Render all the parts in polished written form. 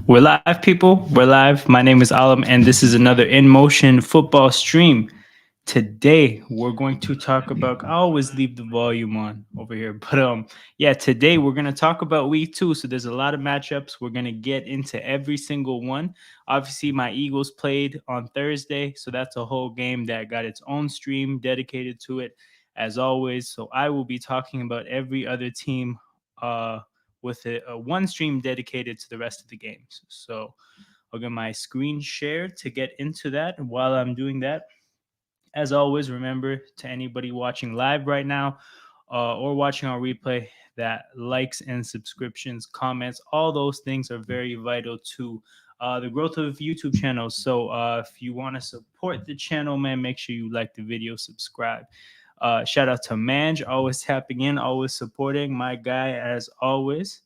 We're live, people. We're live. My name is Alam, and this is another In Motion football stream. Today, we're going to talk about. I always leave the volume on over here, but yeah. Today we're gonna talk about week 2. So there's a lot of matchups. We're gonna get into every single one. Obviously, my Eagles played on Thursday, so that's a whole game that got its own stream dedicated to it, as always. So I will be talking about every other team. With a one stream dedicated to the rest of the games. So I'll get my screen shared to get into that. And while I'm doing that, as always, remember to anybody watching live right now or watching on replay that likes and subscriptions, comments, all those things are very vital to the growth of YouTube channels. So if you want to support the channel, man, make sure you like the video, subscribe. Shout out to Manj, always tapping in, always supporting my guy as always.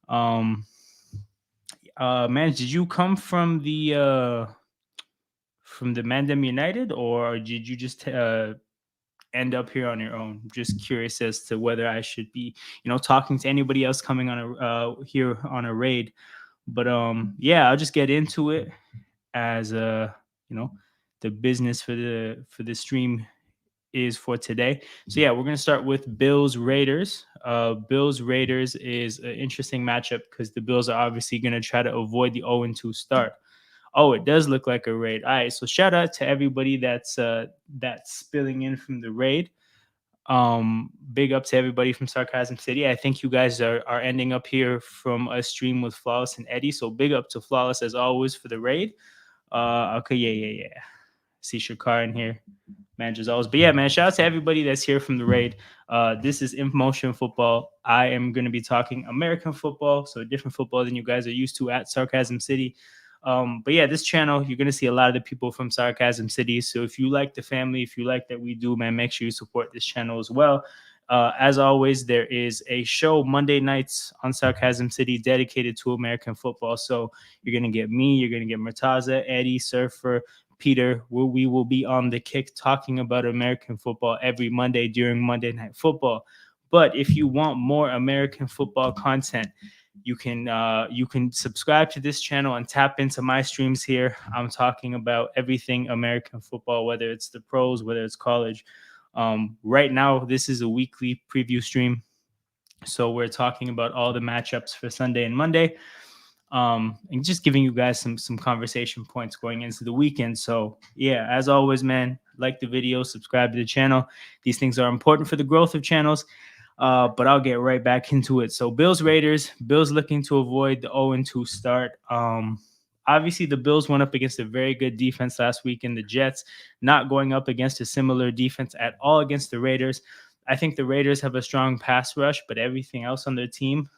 Um, Manj, did you come from the Mandem United, or did you just end up here on your own? Just curious as to whether I should be, talking to anybody else coming on a here on a raid. But yeah, I'll just get into it as you know, the business for the stream is for today. So yeah, we're gonna start with Bills Raiders. Bills Raiders is an interesting matchup because the Bills are obviously gonna try to avoid the 0-2 start. Oh, it does look like a raid. All right, so shout out to everybody that's spilling in from the raid. Big up to everybody from Sarcasm City. I think you guys are ending up here from a stream with Flawless and Eddie. So big up to Flawless as always for the raid. Okay, yeah. See Shakar in here, managers always. But yeah, man, shout out to everybody that's here from the raid. This is In Motion Football. I am going to be talking American football, so different football than you guys are used to at Sarcasm City. But yeah, this channel, you're going to see a lot of the people from Sarcasm City. So if you like the family, if you like that we do, man, make sure you support this channel as well. As always, there is a show Monday nights on Sarcasm City dedicated to American football. So you're going to get me, you're going to get Murtaza, Eddie, Surfer, Peter, where we will be on the kick talking about American football every Monday during Monday Night Football. But if you want more American football content, you can subscribe to this channel and tap into my streams here. I'm talking about everything American football, whether it's the pros, whether it's college. Right now, this is a weekly preview stream, so we're talking about all the matchups for Sunday and Monday, and just giving you guys some conversation points going into the weekend. So yeah, as always, man, like the video, subscribe to the channel. These things are important for the growth of channels. But I'll get right back into it. So Bills Raiders, Bills looking to avoid the 0-2 start. Obviously the Bills went up against a very good defense last week, and the Jets not going up against a similar defense at all against the Raiders. I think the Raiders have a strong pass rush, but everything else on their team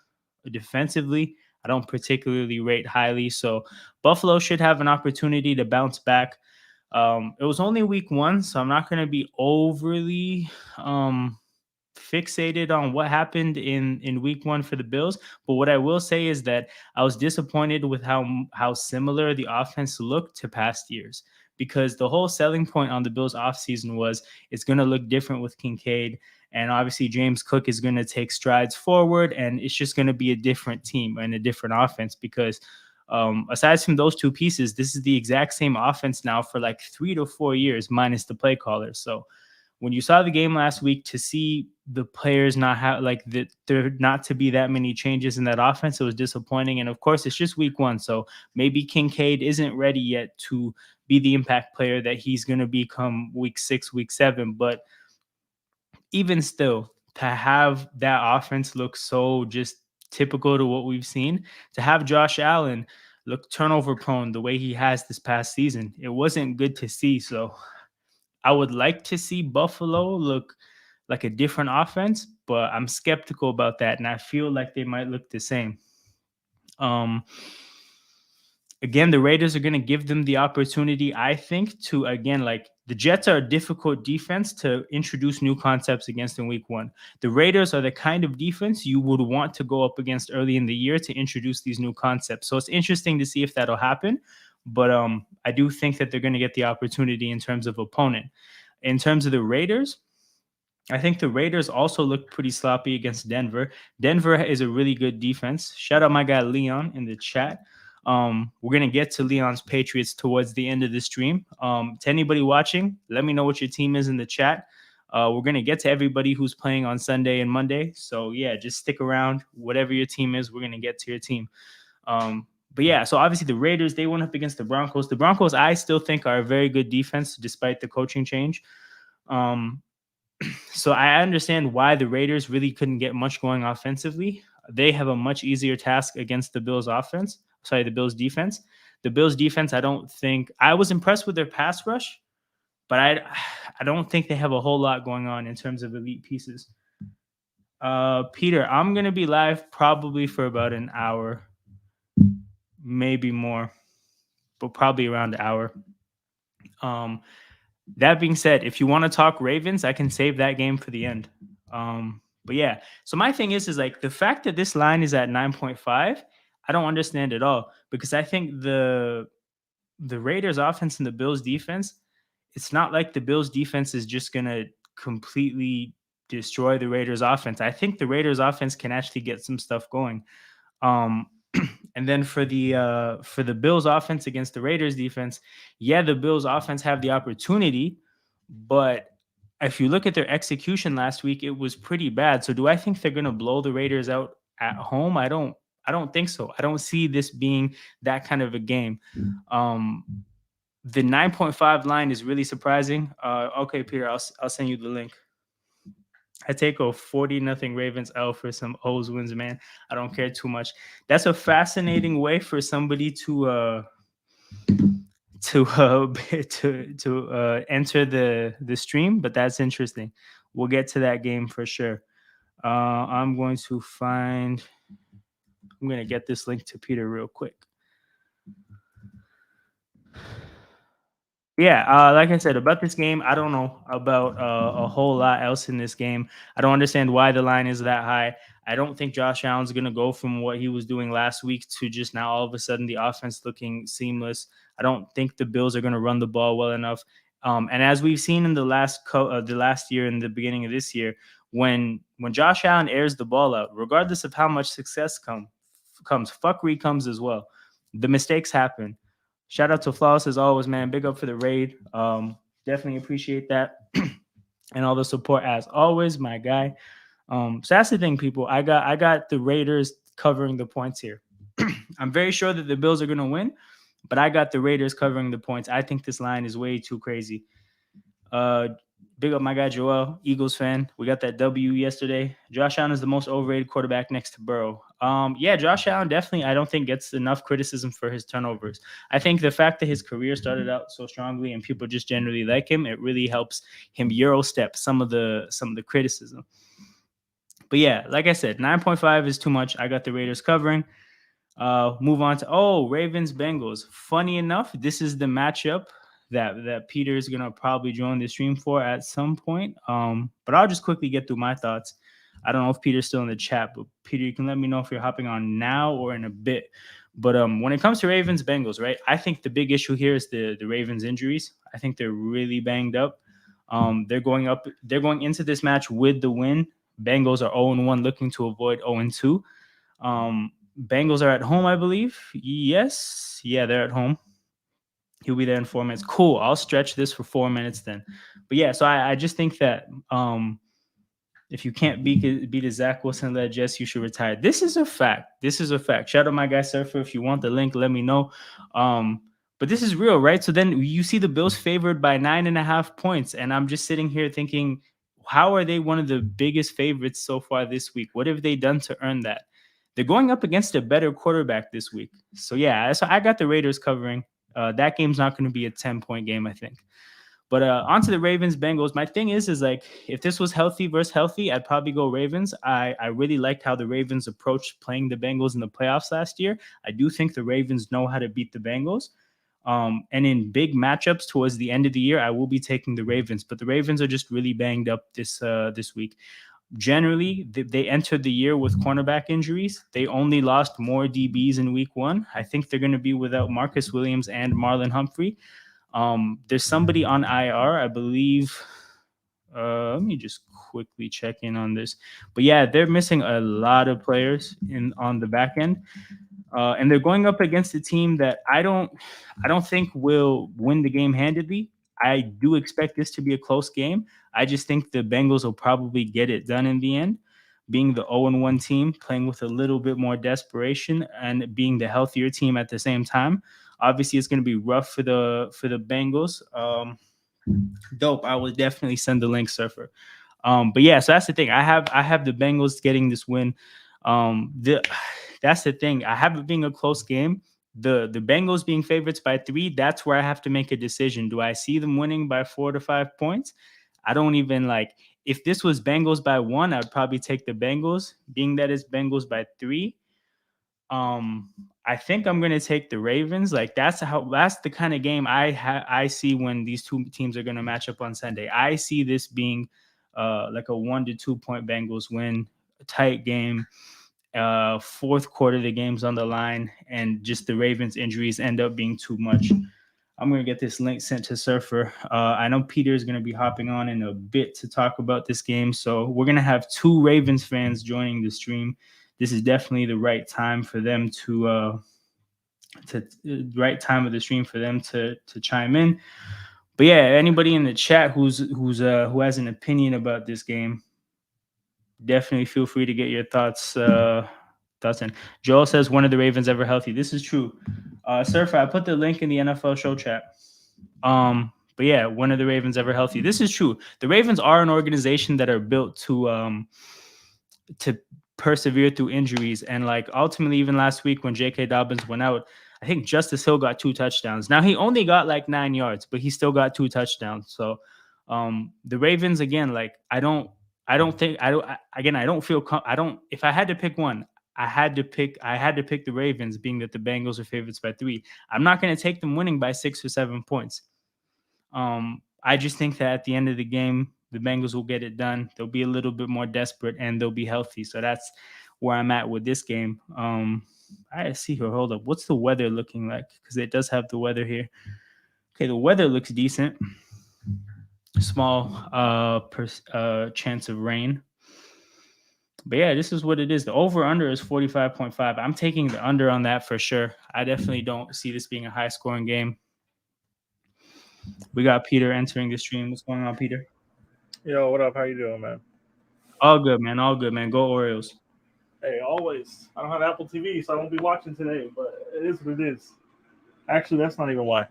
defensively, I don't particularly rate highly. So Buffalo should have an opportunity to bounce back. It was only week 1, so I'm not going to be overly fixated on what happened in week 1 for the Bills. But what I will say is that I was disappointed with how similar the offense looked to past years, because the whole selling point on the Bills offseason was it's going to look different with Kincaid, and obviously James Cook is going to take strides forward, and it's just going to be a different team and a different offense. Because aside from those two pieces, this is the exact same offense now for like 3 to 4 years minus the play callers. So when you saw the game last week, to see the players not have there not to be that many changes in that offense, it was disappointing. And of course, it's just week 1, so maybe Kincaid isn't ready yet to be the impact player that he's going to become week 6, week 7. But even still, to have that offense look so just typical to what we've seen, to have Josh Allen look turnover prone the way he has this past season, it wasn't good to see. So I would like to see Buffalo look like a different offense, but I'm skeptical about that, and I feel like they might look the same. Um, Again, the Raiders are going to give them the opportunity, I think, to again, like, the Jets are a difficult defense to introduce new concepts against in week 1. The Raiders are the kind of defense you would want to go up against early in the year to introduce these new concepts. So it's interesting to see if that'll happen. But I do think that they're going to get the opportunity in terms of opponent. In terms of the Raiders, I think the Raiders also looked pretty sloppy against Denver. Denver is a really good defense. Shout out my guy Leon in the chat. We're gonna get to Leon's Patriots towards the end of the stream. To anybody watching, let me know what your team is in the chat. We're gonna get to everybody who's playing on Sunday and Monday. So yeah, just stick around. Whatever your team is, we're gonna get to your team. But yeah, so obviously the Raiders, they went up against the Broncos. The Broncos, I still think, are a very good defense despite the coaching change. Um, so I understand why the Raiders really couldn't get much going offensively. They have a much easier task against the Bills offense. Sorry, the Bills defense. The Bills defense, I don't think I was impressed with their pass rush, but I don't think they have a whole lot going on in terms of elite pieces. Peter, I'm gonna be live probably for about an hour, maybe more, but probably around an hour. Um, that being said, if you want to talk Ravens, I can save that game for the end. But yeah, so my thing is like the fact that this line is at 9.5, I don't understand at all because I think the Raiders offense and the Bills defense, it's not like the Bills defense is just gonna completely destroy the Raiders offense. I think the Raiders offense can actually get some stuff going. Um, and then for the Bills offense against the Raiders defense, yeah, the Bills offense have the opportunity, but if you look at their execution last week, it was pretty bad. So do I think they're going to blow the Raiders out at home? I don't think so. I don't see this being that kind of a game. Um, the 9.5 line is really surprising. Okay, Peter, I'll send you the link. I take a 40-0 Ravens L for some O's wins, man. I don't care too much. That's a fascinating way for somebody to enter the stream, but that's interesting. We'll get to that game for sure. I'm going to find. I'm going to get this link to Peter real quick. Yeah, like I said about this game, I don't know about a whole lot else in this game. I don't understand why the line is that high. I don't think Josh Allen's going to go from what he was doing last week to just now all of a sudden the offense looking seamless. I don't think the Bills are going to run the ball well enough. And as we've seen in the last year and the beginning of this year, when Josh Allen airs the ball out, regardless of how much success comes, fuckery comes as well. The mistakes happen. Shout out to Flawless as always, man. Big up for the raid. Definitely appreciate that. And all the support as always, my guy. So that's the thing, people. I got the Raiders covering the points here. I'm very sure that the Bills are gonna win, but I got the Raiders covering the points. I think this line is way too crazy. Big up my guy Joel, Eagles fan. We got that W yesterday. Josh Allen is the most overrated quarterback next to Burrow. Yeah, Josh Allen definitely I don't think gets enough criticism for his turnovers. I think the fact that his career started out so strongly and people just generally like him, it really helps him Euro step some of the criticism. But yeah, like I said, 9.5 is too much. I got the Raiders covering. Move on to Ravens Bengals. Funny enough, this is the matchup that Peter is gonna probably join the stream for at some point. But I'll just quickly get through my thoughts. I don't know if Peter's still in the chat, but Peter, you can let me know if you're hopping on now or in a bit. But when it comes to Ravens Bengals, right? I think the big issue here is the Ravens injuries. I think they're really banged up. They're going up. They're going into this match with the win. Bengals are 0-1, looking to avoid 0-2. Bengals are at home, I believe. Yes. Yeah, they're at home. He'll be there in 4 minutes. Cool. I'll stretch this for 4 minutes then. But yeah, so I just think that if you can't beat a Zach Wilson-led Jets, you should retire. This is a fact. This is a fact. Shout out my guy Surfer. If you want the link, let me know. But this is real, right? So then you see the Bills favored by 9.5 points. And I'm just sitting here thinking, how are they one of the biggest favorites so far this week? What have they done to earn that? They're going up against a better quarterback this week. So yeah, so I got the Raiders covering. That game's not going to be a 10-point game, I think. But onto the Ravens Bengals. My thing is like if this was healthy versus healthy, I'd probably go Ravens. I really liked how the Ravens approached playing the Bengals in the playoffs last year. I do think the Ravens know how to beat the Bengals. And in big matchups towards the end of the year, I will be taking the Ravens. But the Ravens are just really banged up this week. Generally, they entered the year with cornerback injuries. They only lost more DBs in week 1. I think they're going to be without Marcus Williams and Marlon Humphrey. There's somebody on IR, I believe. Let me just quickly check in on this. But yeah, they're missing a lot of players on the back end. and they're going up against a team that I don't think will win the game handedly. I do expect this to be a close game. I just think the Bengals will probably get it done in the end. Being the 0-1 team, playing with a little bit more desperation, and being the healthier team at the same time. Obviously, it's going to be rough for the Bengals. Dope. I would definitely send the link, Surfer. But yeah, so that's the thing. I have the Bengals getting this win. The That's the thing. I have it being a close game. The Bengals being favorites by 3. That's where I have to make a decision. Do I see them winning by 4 to 5 points? I don't even like. If this was Bengals by 1, I'd probably take the Bengals. Being that it's Bengals by 3, um, I think I'm gonna take the Ravens. Like that's the kind of game I see when these two teams are gonna match up on Sunday. I see this being like a 1 to 2 point Bengals win, a tight game. Fourth quarter, the game's on the line, and just the Ravens' injuries end up being too much. I'm gonna get this link sent to Surfer. I know Peter is gonna be hopping on in a bit to talk about this game, so we're gonna have 2 Ravens fans joining the stream. This is definitely the right time for them to right time of the stream for them to chime in. But yeah, anybody in the chat who has an opinion about this game, definitely feel free to get your thoughts in. Joel says one of the Ravens ever healthy. This is true. Surfer, I put the link in the NFL show chat. But yeah, one of the Ravens ever healthy. This is true. The Ravens are an organization that are built to persevere through injuries. And like ultimately, even last week when J.K. Dobbins went out, I think Justice Hill got 2 touchdowns. Now he only got like 9 yards, but he still got 2 touchdowns. So the Ravens again, like I don't think I don't I, again I don't feel I don't if I had to pick one, I had to pick the Ravens, being that the Bengals are favorites by 3. I'm not going to take them winning by 6 or 7 points. I just think that at the end of the game, the Bengals will get it done. They'll be a little bit more desperate and they'll be healthy. So that's where I'm at with this game. I see here. Hold up. What's the weather looking like? Because it does have the weather here. Okay, the weather looks decent. Small chance of rain. But yeah, this is what it is. The over under is 45.5. I'm taking the under on that for sure. I definitely don't see this being a high scoring game. We got Peter entering the stream. What's going on, Peter? Yo, what up? How you doing, man? All good, man. All good, man. Go Orioles. Hey, always. I don't have Apple TV, so I won't be watching today, but it is what it is. Actually, that's not even why.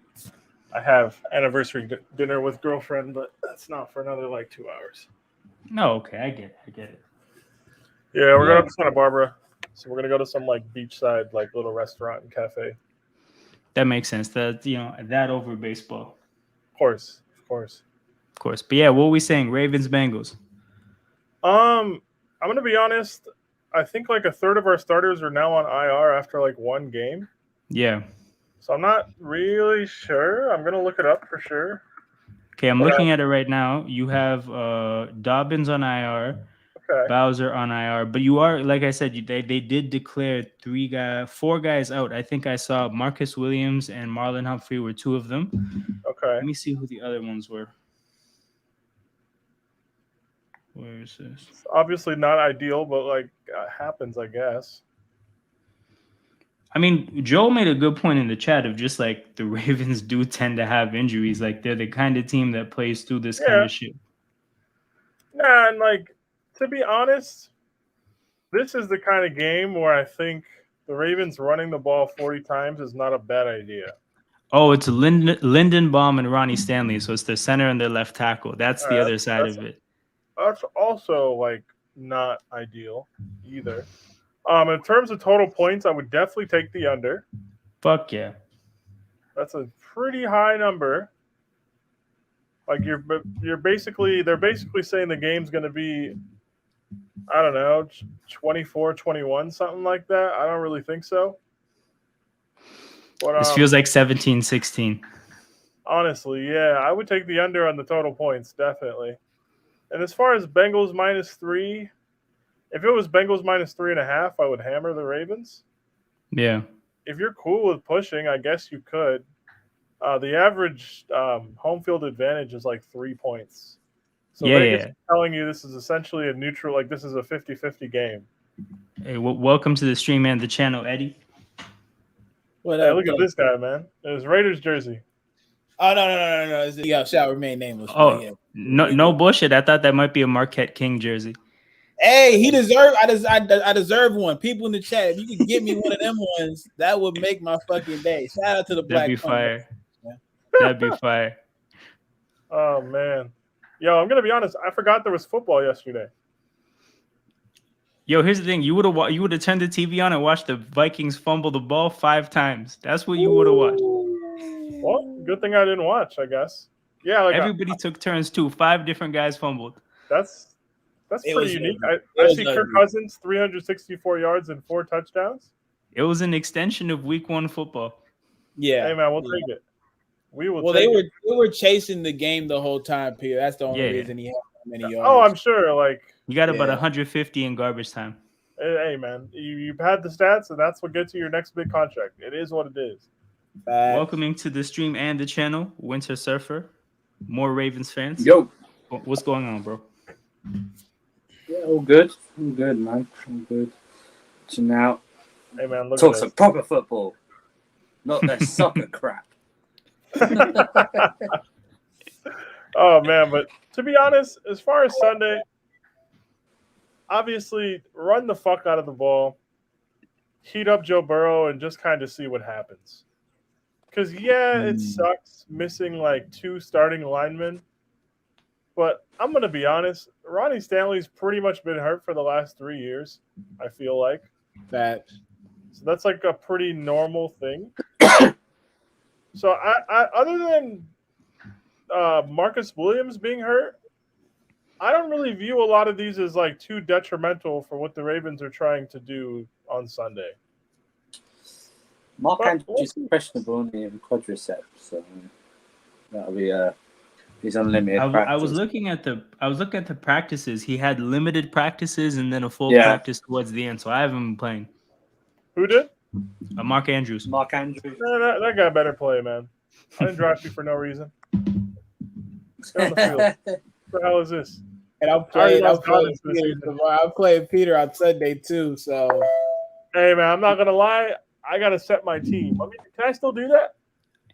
I have anniversary dinner with girlfriend, but that's not for another like 2 hours. No, okay. I get it. I get it. Yeah, we're Yeah, going to Santa Barbara, so we're gonna go to some like beachside like little restaurant and cafe. that makes sense. That over baseball, Of course, of course. of course. But yeah, what were we saying? Ravens, Bengals. I'm gonna be honest. I think like a third of our starters are now on IR after like one game, Yeah. so I'm not really sure. I'm gonna look it up for sure. Okay, I'm But looking at it right now. You have Dobbins on IR, okay, Bowser on IR, but you are, like I said, they did declare 4 guys out. I think I saw Marcus Williams and Marlon Humphrey were 2 of them. okay. Let me see who the other ones were. Where is this? It's obviously not ideal, but like happens, I guess. I mean, Joel made a good point in the chat of just like the Ravens do tend to have injuries. Like they're the kind of team that plays through this kind Yeah, of shit. nah, and like to be honest, this is the kind of game where I think the Ravens running the ball 40 times is not a bad idea. Oh, it's Lindenbaum and Ronnie Stanley. So it's their center and their left tackle. That's the other side That's of it. that's also like not ideal either. In terms of total points, I would definitely take the under. Fuck yeah. That's a pretty high number. Like you're basically they're basically saying the game's going to be I don't know 24-21 something like that. I don't really think so. But This feels like 17-16. honestly, yeah, I would take the under on the total points definitely. And as far as Bengals -3, if it was Bengals -3.5, I would hammer the Ravens. Yeah. If you're cool with pushing, I guess you could. The average home field advantage is like 3 points. So Yeah, Vegas yeah. is telling you this is essentially a neutral, like this is a 50-50 game. Hey, welcome to the stream and the channel, Eddie. What Hey, up, look at though? this guy, man. It was Raiders jersey. Oh no! Yeah, shall remain nameless. But Oh, yeah, no bullshit. I thought that might be a Marquette King jersey. Hey, he deserved. I deserve one. People in the chat, if you could get me one of them ones, that would make my fucking day. Shout out to the That'd Black be Punk. fire. That'd be fire. Oh man, yo, I'm gonna be honest. I forgot there was football yesterday. Yo, here's the thing. You would have turned the TV on and watched the Vikings fumble the ball 5 times. That's what you would have watched. Well, good thing I didn't watch. I guess. Yeah, like Everybody took turns too. 5 different guys fumbled. that's It pretty was unique. ugly. I It was see Kirk ugly. Cousins 364 yards and 4 touchdowns. It was an extension of Week 1 football. Yeah. Hey man, we'll yeah. take it. We will. Well, take they it. were chasing the game the whole time, Peter. That's the only Yeah. reason he had so many yards. Oh, I'm sure. Like, You got about Yeah. 150 in garbage time. hey man, you've had the stats, and that's what gets you your next big contract. It is what it is. Facts. Welcoming to the stream and the channel, Winter Surfer. More Ravens fans. Yo. What's going on, bro? Yeah, all good. All good, man. All good. So now, Hey man, look talk at some proper football. Not that soccer crap. Oh man, but to be honest, as far as Sunday, obviously run the fuck out of the ball, heat up Joe Burrow, and just kind of see what happens. Because yeah, it sucks missing like 2 starting linemen, but I'm gonna be honest, Ronnie Stanley's pretty much been hurt for the last 3 years. I feel like Facts. so that's like a pretty normal thing. So I other than Marcus Williams being hurt, I don't really view a lot of these as like too detrimental for what the Ravens are trying to do on Sunday. Mark But Andrews is questionable in the quadriceps, so that'll be he's unlimited I practice. was looking at the practices. He had limited practices and then a full Yeah. practice towards the end. So I haven't been playing. Who did? Mark Andrews. Mark Andrews. That guy better play, man. I didn't draft you for no reason. Get on the field. What the hell is this? And I'm playing Peter on Sunday too. So Hey man, I'm not gonna lie. I gotta set my team. Can I still do that?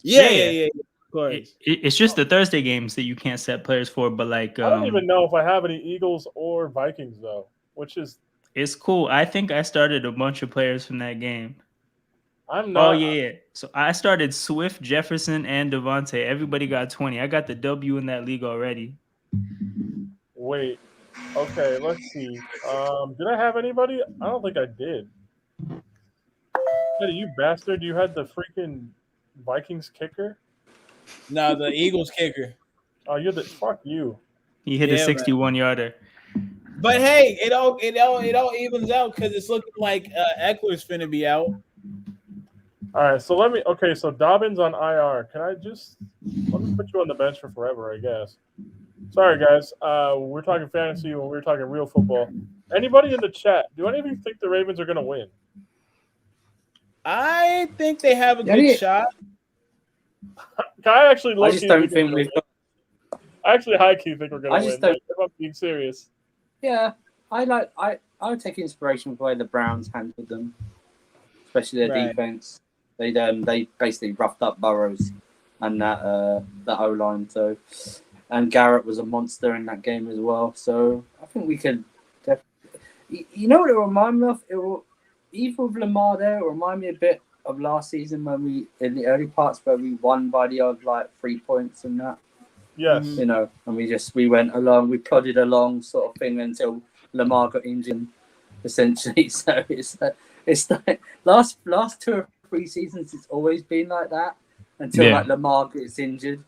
yeah. Of course. It's just the Thursday games that you can't set players for, but like I don't even know if I have any Eagles or Vikings though, which is it's cool. I think I started a bunch of players from that game. I'm not. Oh yeah. So I started Swift, Jefferson, and Devontae. Everybody got 20. I got the W in that league already. Wait. Okay, let's see. Did I have anybody? I don't think I did. Hey, you bastard! You had the freaking Vikings kicker. No, the Eagles kicker. Oh, you're the fuck you. He hit a 61-yarder. But hey, it all evens out because it's looking like Eckler's finna be out. All right, so so Dobbins on IR. Can I just let me put you on the bench for forever? I guess. Sorry, guys. We're talking fantasy when we're talking real football. Anybody in the chat? Do any of you think the Ravens are gonna win? I think they have a good shot. I actually I just don't think we've got. I actually high key think we're gonna I win. just don't. If I'm being serious. Yeah, I would take inspiration from the way the Browns handled them, especially their defense. They basically roughed up Burrows and that O line. So, and Garrett was a monster in that game as well. So I think we could. You know what it remind me of? It will either with Lamar there. It remind me a bit of last season when we in the early parts where we won by the odd like 3 points and that. Yes. You know, and we went along, we plodded along sort of thing until Lamar got injured, essentially. So it's like last 2 or 3 seasons, it's always been like that until like Lamar gets injured,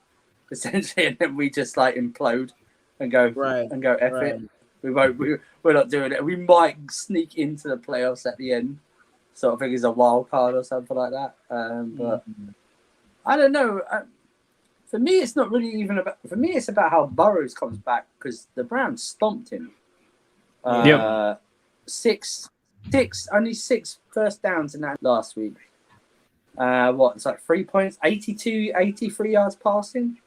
essentially, and then we just like implode and go F it. We're not doing it. We might sneak into the playoffs at the end, sort of thing, as a wild card or something like that. But I don't know. For me, it's not really even about. For me, it's about how Burrows comes back because the Browns stomped him. Only 6 first downs in that last week. It's like 3 points, 83 yards passing,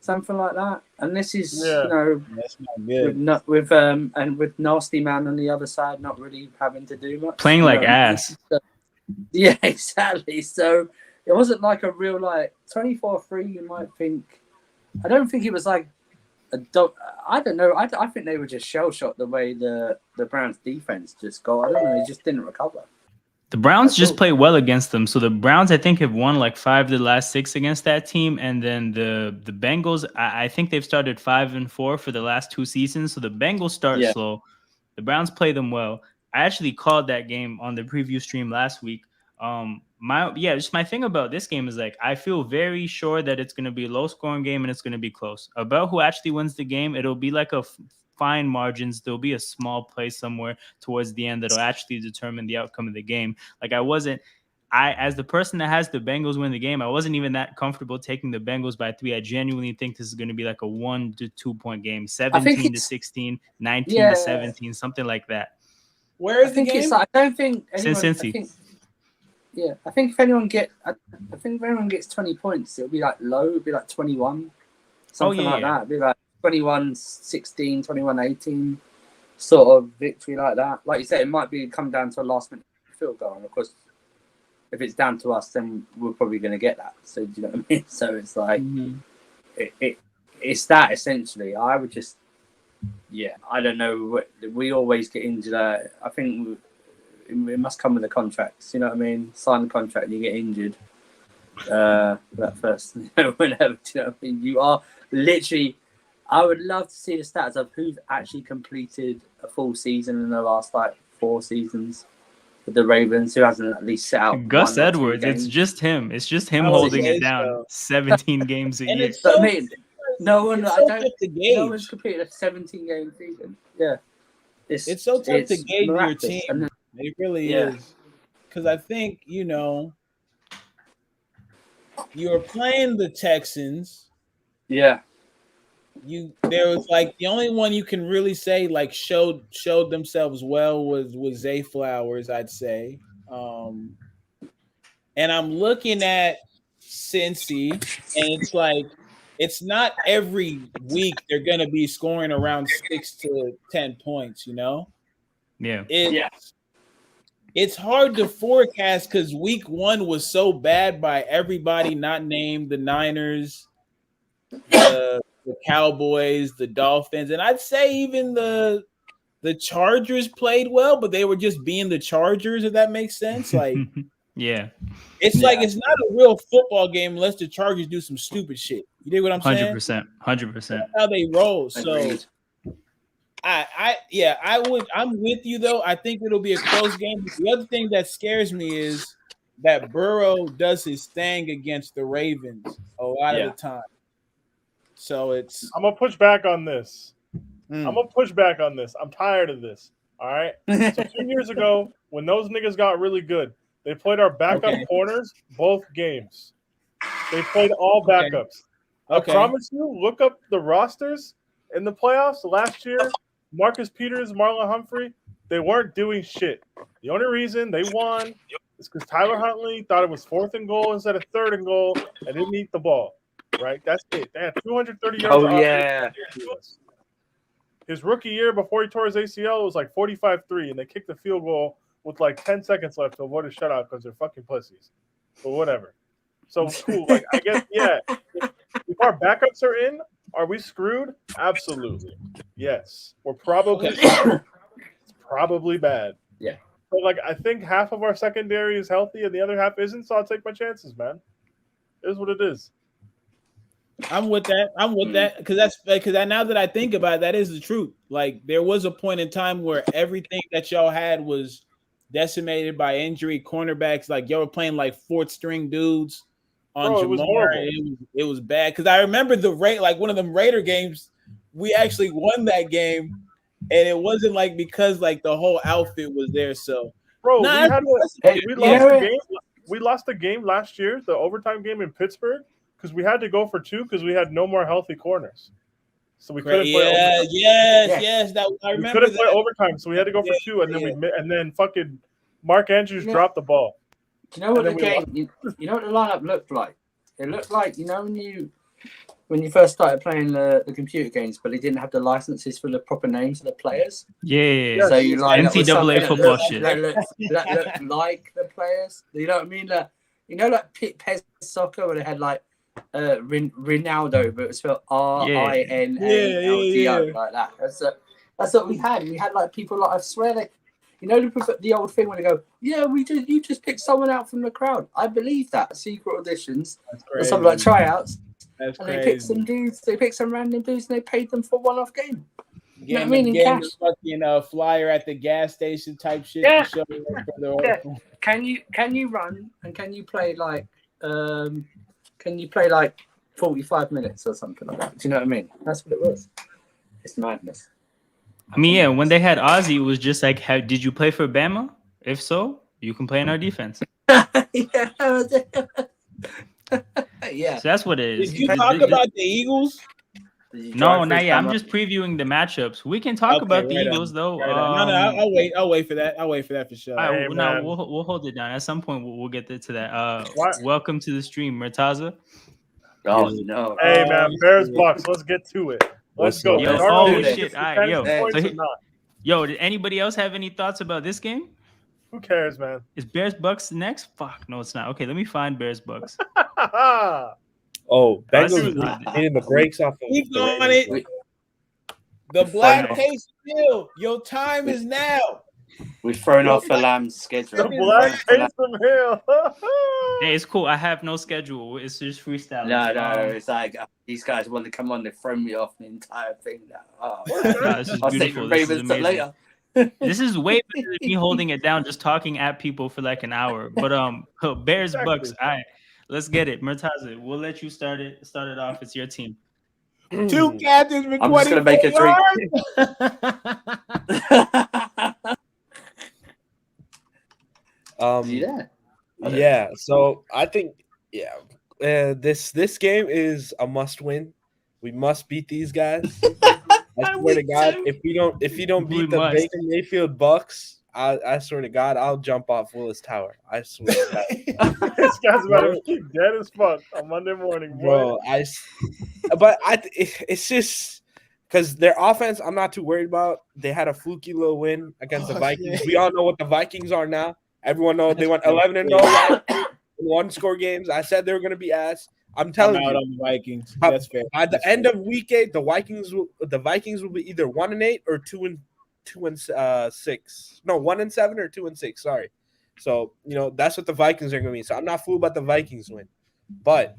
something like that. And this is that's not good. with Nasty Man on the other side, not really having to do much. Playing like ass. Yeah, exactly. So it wasn't like a real 24-3. You might think. I don't think it was like I don't know. I think they were just shell shocked the way the Browns defense just got. I don't know. They just didn't recover. The Browns That's just all. play well against them. So the Browns, I think, have won like 5 of the last 6 against that team, and then the Bengals, I think they've started 5-4 for the last 2 seasons. So the Bengals start Yeah. slow. The Browns play them well. I actually called that game on the preview stream last week. Just my thing about this game is like I feel very sure that it's going to be a low scoring game and it's going to be close. About who actually wins the game, it'll be like a fine margins. There'll be a small play somewhere towards the end that'll actually determine the outcome of the game. Like as the person that has the Bengals win the game, I wasn't even that comfortable taking the Bengals by 3. I genuinely think this is going to be like a 1 to 2 point game, 17 to 16, 19 to 17, something like that. Where is the game? I don't think anyone. Cincy. I think if anyone gets 20 points, it'll be like low. It'll be like 21, something like that. It'll be like 21-16, 21-18, sort of victory like that. Like you said, it might come down to a last minute field goal, and of course, if it's down to us, then we're probably going to get that. So do you know what I mean? So it's like it's that essentially. I would just, I don't know. We always get injured. I think it must come with the contracts. You know what I mean? Sign the contract and you get injured. That first, whenever. Do you know what I mean? You are literally. I would love to see the stats of who's actually completed a full season in the last 4 seasons. The Ravens, who hasn't at least set out Gus Edwards. It's just him. It's just him holding it down. 17 games a year. So, no one's completed a 17-game season. Yeah, it's so tough to gauge your team. It really is, because I think you're playing the Texans. Yeah. There was the only one you can really say showed themselves well was Zay Flowers, I'd say. And I'm looking at Cincy, and it's not every week they're gonna be scoring around 6 to 10 points, It's hard to forecast because week 1 was so bad by everybody not named the Niners, the Cowboys, the Dolphins, and I'd say even the Chargers played well, but they were just being the Chargers, if that makes sense. It's it's not a real football game unless the Chargers do some stupid shit. You dig what I'm saying? 100%. That's how they roll. So I'm with you though. I think it'll be a close game. But the other thing that scares me is that Burrow does his thing against the Ravens a lot of the time. So I'm gonna push back on this. I'm tired of this. All right. So 2 years ago, when those niggas got really good, they played our backup corners both games. They played all backups. I promise you, look up the rosters in the playoffs last year. Marcus Peters, Marlon Humphrey, they weren't doing shit. The only reason they won is because Tyler Huntley thought it was 4th and goal instead of 3rd and goal and didn't eat the ball. Right? That's it. They had 230 yards. Oh, yeah. His rookie year before he tore his ACL was 45-3, and they kicked the field goal with 10 seconds left to avoid a shutout because they're fucking pussies. But whatever. So cool. I guess, if our backups are in, are we screwed? Absolutely. Yes. We're probably it's probably bad. Yeah. But I think half of our secondary is healthy and the other half isn't, so I'll take my chances, man. It is what it is. I'm with that because now that I think about it, that is the truth. There was a point in time where everything that y'all had was decimated by injury. Cornerbacks, y'all were playing 4th string dudes on Jamar. It was bad because I remember the one of them Raider games. We actually won that game, and it wasn't because the whole outfit was there. So, we lost the game last year, the overtime game in Pittsburgh. Because we had to go for 2 because we had no more healthy corners, so we couldn't play overtime. Yes, that I remember. We couldn't play overtime, so we had to go for 2, and then fucking Mark Andrews dropped the ball. You know what the game? You know what the lineup looked like? It looked like when you when you first started playing the computer games, but they didn't have the licenses for the proper names of the players. Yeah. So you line up with something NCAA football shit. that looked like the players. You know what I mean? Like, you know, like PES soccer where they had like Ronaldo, but it was spelled RINALDO, like that. That's what we had. We had like people like, I swear they, you know, the old thing when they go, yeah, you just picked someone out from the crowd. I believe that secret auditions or something like tryouts. That's and crazy. they picked some dudes. They picked some random dudes, and they paid them for one-off game. You know what I mean? In Getting cash. the fucking flyer at the gas station type shit. Yeah. To show the Can you run and can you play like 45 minutes or something like that? Do you know what I mean? That's what it was. It's madness. I mean, yeah, when they had Ozzy, it was just like, did you play for Bama? If so, you can play in our defense. Yeah. So that's what it is. Did you talk about the Eagles? No, not yet. I'm just previewing the matchups. We can talk about the Eagles, though. No, I'll wait for that. I'll wait for that for sure. Right, we'll hold it down. At some point, we'll get to that. Welcome to the stream, Murtaza. Oh no! Hey man, Bears Bucks. Let's get to it. Let's go. Shit! All right, yo, did anybody else have any thoughts about this game? Who cares, man? Is Bears Bucks next? Fuck, no, it's not. Okay, let me find Bears Bucks. Bengals hitting the brakes off of Keep on it. The black case bill. Your time is now. We've thrown off the Lamb's schedule. The black case hill. Hey, it's cool. I have no schedule. It's just freestyle. No, it's like these guys want to come on. They throw me off the entire thing. This is beautiful. This is amazing. Later. This is way better than me holding it down, just talking at people for like an hour. But Bears Bucks. All right, let's get it. Murtaza, we'll let you start it off. It's your team. 2 captains for 20. I'm just gonna make a drink. Yeah. So I think this game is a must win. We must beat these guys. I swear to God, if you don't beat the Baker Mayfield Bucks, I swear to God, I'll jump off Willis Tower. I swear to God. This guy's about to keep dead as fuck on Monday morning, bro. It's just because their offense, I'm not too worried about. They had a fluky little win against the Vikings. We all know what the Vikings are now. Everyone knows they went 11-0 in one-score games. I said they were going to be ass. I'm telling you, on the Vikings. That's fair. By the end of week 8, the Vikings will be either 1-8 or 2-6. No, 1-7 or 2-6. Sorry. So that's what the Vikings are going to be. So I'm not fooled about the Vikings win, but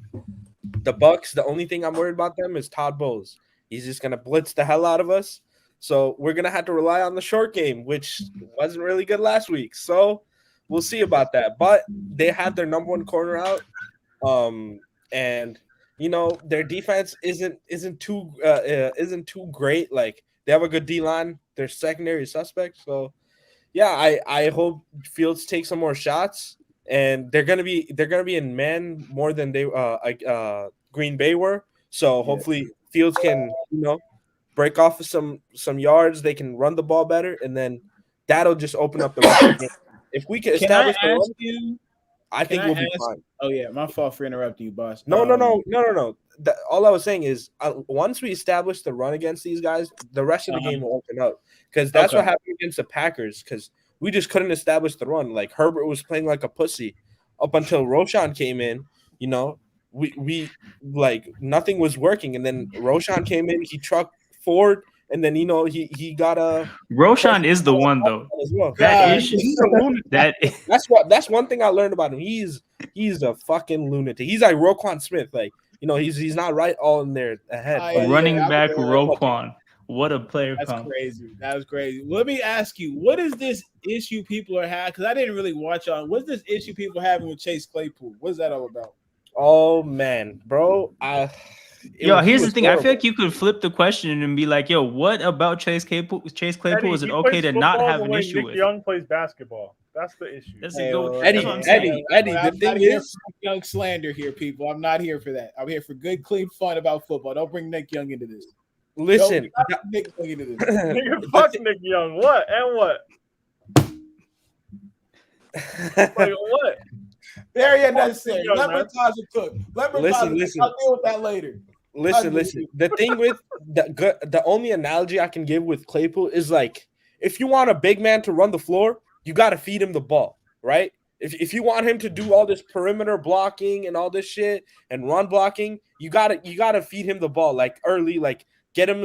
the Bucks. The only thing I'm worried about them is Todd Bowles. He's just going to blitz the hell out of us. So we're going to have to rely on the short game, which wasn't really good last week. So we'll see about that. But they had their number one corner out. And their defense isn't too great. Like, they have a good D line. They're secondary suspect. So yeah, I hope Fields takes some more shots, and they're gonna be in man more than they Green Bay were. So hopefully Fields can break off some yards. They can run the ball better, and then that'll just open up the game. If we can establish the run, I think we'll be fine. Oh yeah, my fault for interrupting you, boss. No. All I was saying is once we establish the run against these guys, the rest of the game will open up, because that's what happened against the Packers, because we just couldn't establish the run. Like, Herbert was playing like a pussy up until Roshan came in. We like nothing was working, and then Roshan came in, he trucked forward. And then he got a Roshan is the one though. As well. That's one thing I learned about him. He's a fucking lunatic. He's like Roquan Smith. Like, he's not right all in their head. Running back Roquan. What a player! That's crazy. That was crazy. Let me ask you, what is this issue people are having? Because I didn't really watch on. What's this issue people having with Chase Claypool? What's that all about? Oh man, bro. Here's the thing. Horrible. I feel like you could flip the question and be like, "Yo, what about Chase Claypool? Eddie, is it okay to not have an issue Nick with?" Young plays basketball. That's the issue. Eddie. The thing is, Young slander here, people. I'm not here for that. I'm here for good, clean fun about football. Don't bring Nick Young into this. Listen, Nick Young into this. Fuck Nick Young. What and what? Like what? Very unnecessary. Let Murtaza cook. I'll deal with that later. Listen. The thing with the only analogy I can give with Claypool is like if you want a big man to run the floor, you got to feed him the ball, right? If you want him to do all this perimeter blocking and all this shit and run blocking, you gotta feed him the ball like early, like get him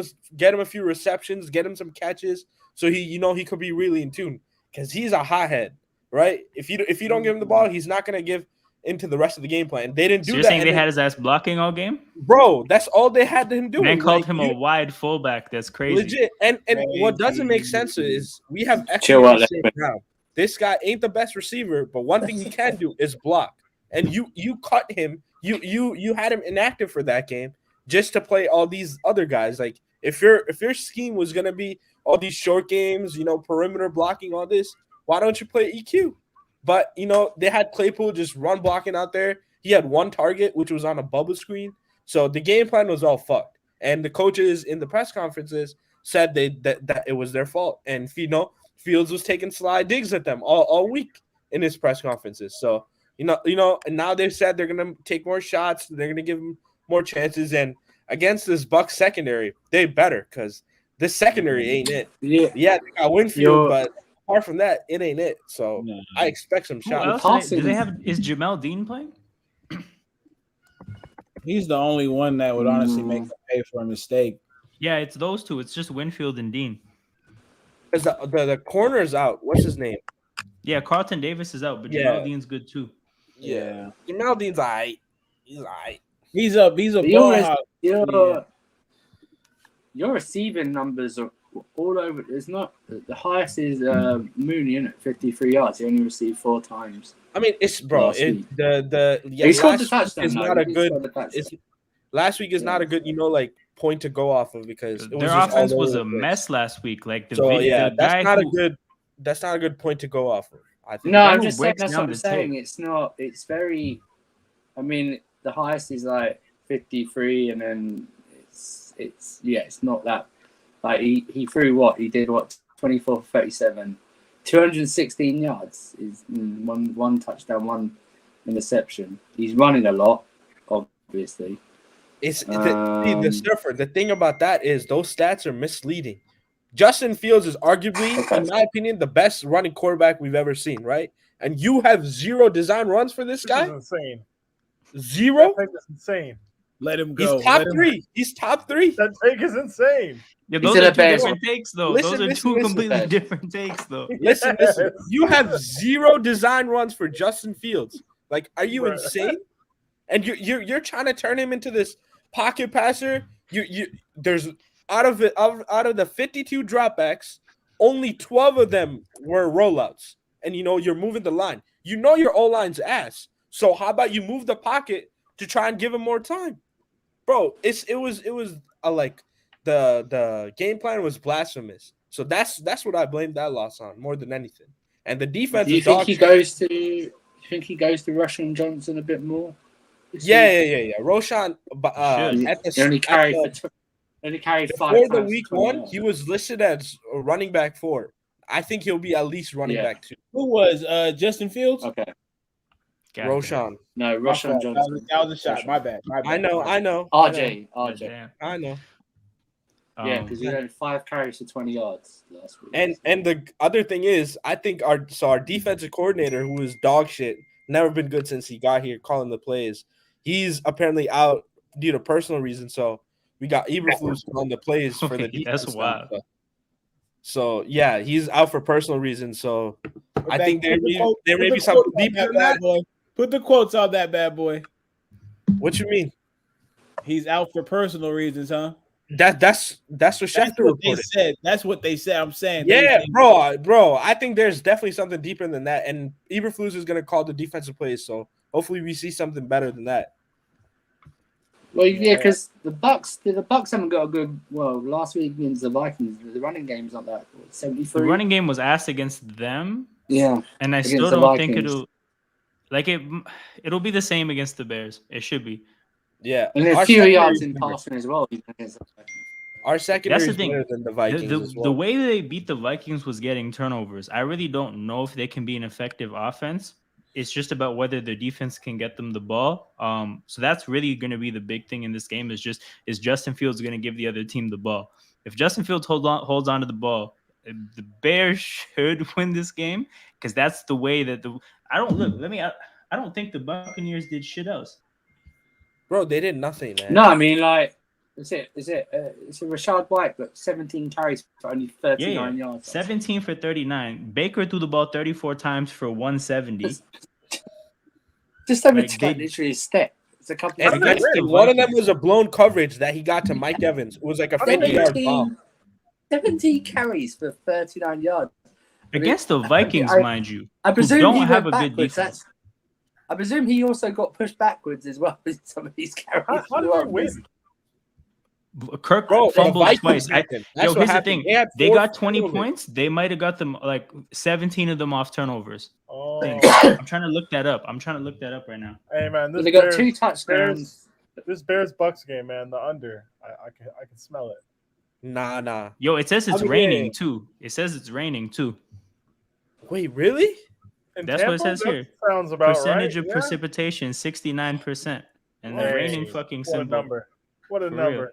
a few receptions, get him some catches, so he could be really in tune because he's a hothead, right? If you don't give him the ball, he's not gonna give into the rest of the game plan. They didn't So do you're that. saying they had his ass blocking all game? Bro, that's all they had him doing. And then called Like, him a wide fullback. That's crazy. legit. And what doesn't make sense is we have Chill out, Equity now. This guy ain't the best receiver, but one thing he can do is block. And you cut him. You had him inactive for that game just to play all these other guys. Like if your scheme was gonna be all these short games, perimeter blocking, all this, why don't you play EQ? But they had Claypool just run blocking out there. He had one target, which was on a bubble screen. So the game plan was all fucked. And the coaches in the press conferences said that it was their fault. And Fields was taking sly digs at them all week in his press conferences. So and now they've said they're gonna take more shots. They're gonna give them more chances. And against this Bucs secondary, they better because this secondary ain't it. Yeah. Yeah, they got Winfield, but apart from that, it ain't it. So No. I expect some Who shots. else do they have? Is Jamel Dean playing? He's the only one that would honestly make him pay for a mistake. Yeah, it's those two. It's just Winfield and Dean. Because the corner's out. What's his name? Yeah, Carlton Davis is out, but Yeah. Jamel Dean's good too. Yeah. Jamal Dean's all right. He's all right. He's a ball hog. Your receiving numbers are all over. It's not the highest is Mooney in at 53 yards. He only received 4 times. I mean, it's bro. Last week. He scored the touchdown. Is not a good. Last week is not a good point to go off of because it was Their just offense all was over a the place. mess last week. Like the That's guy not who, that's not a good point to go off of. I think. No, Guy I'm who just saying breaks that's down what I'm the saying. tape. It's not. It's very. I mean, the highest is like 53, and then it's not that. Like he threw what he did 24 for 37, 216 yards is one touchdown, 1 interception. He's running a lot, obviously. It's the thing about that is those stats are misleading. Justin Fields is arguably, in my opinion, the best running quarterback we've ever seen, right? And you have 0 design runs for this guy? This is insane. 0? That take is insane. Let him go. He's top 3. He's top 3. That take is insane. Yeah, He's those in are a two bad different takes, though. Listen, Those are listen, two listen. completely different takes, though. Listen. You have 0 design runs for Justin Fields. Like, are you Bruh. insane? And you're trying to turn him into this pocket passer. There's out of the 52 dropbacks, only 12 of them were rollouts. And you're moving the line. Your O-line's ass. So how about you move the pocket to try and give him more time? Bro, it was like the game plan was blasphemous. So that's what I blame that loss on more than anything. And the defense. Do you think he goes to? You think he goes to Russian Johnson a bit more? Yeah. Roshan, He only carried 5 before the times week 20 1, yards. he was listed as a running back 4. I think he'll be at least running back 2. Who was Justin Fields? Okay. God Roshan. No, My Russian fault. Johnson. That was a shot. My bad. I know. RJ. damn. I know. Yeah, because he had 5 carries for 20 yards last week. And the other thing is, I think our defensive coordinator, who is dog shit, never been good since he got here calling the plays. He's apparently out due to personal reasons. So we got Eberflus on the plays for the defense. That's wild. So yeah, he's out for personal reasons. So I think there may be put something the quotes on deeper than bad that. boy. Put the quotes on that bad boy. What you mean? He's out for personal reasons, huh? That's what That's Schefter what they reported. said. That's what they said. I'm saying. Yeah, bro. I think there's definitely something deeper than that. And Eberflus is gonna call the defensive plays. So hopefully we see something better than that. Well, yeah, because the Bucks haven't got a good. Well, last week against the Vikings, the running game's not that. 73. The running game was asked against them. Yeah, And I against still the don't think Vikings. it'll be the same against the Bears. It should be. Yeah, and a our few secondary yards is in better. passing as well. Even against the Vikings. Our secondary That's the is thing. better than the Vikings as well. The way they beat the Vikings was getting turnovers. I really don't know if they can be an effective offense. It's just about whether their defense can get them the ball. So that's really going to be the big thing in this game. Is Justin Fields going to give the other team the ball? If Justin Fields holds on to the ball, the Bears should win this game because that's the way that the. I don't look. Let me. I don't think the Buccaneers did shit else. Bro, they did nothing, man. No, I mean, like, is it Rashad White, but 17 carries for only 39 yards. 17 for 39. Baker threw the ball 34 times for 170. Just over Like, literally a step. It's a couple And of against them, one of them was a blown coverage that he got to Mike Evans. It was like a 50-yard bomb. 17 carries for 39 yards. Against the Vikings, mind you. I presume who don't he have went a good backwards. defense. I presume he also got pushed backwards as well with some of these carries. How did they win? Kirk Bro, the fumbled Vikings twice. beat them. That's Yo, what here's the happened. thing. had They 4 got 20 turnovers. points. They might have got them like 17 of them off turnovers. Oh, I'm trying to look that up. right now. hey man, this They got Bears, 2 touchdowns. this Bears Bucks game, man, the under. I can smell it. Nah. Yo, it says it's I mean, raining yeah. too. It says it's raining too. Wait, really? In That's what it Tampa, says that here. Sounds about Percentage right. of Yeah. precipitation 69%, and the Hey, raining fucking What a symbol. number! What a For number! real.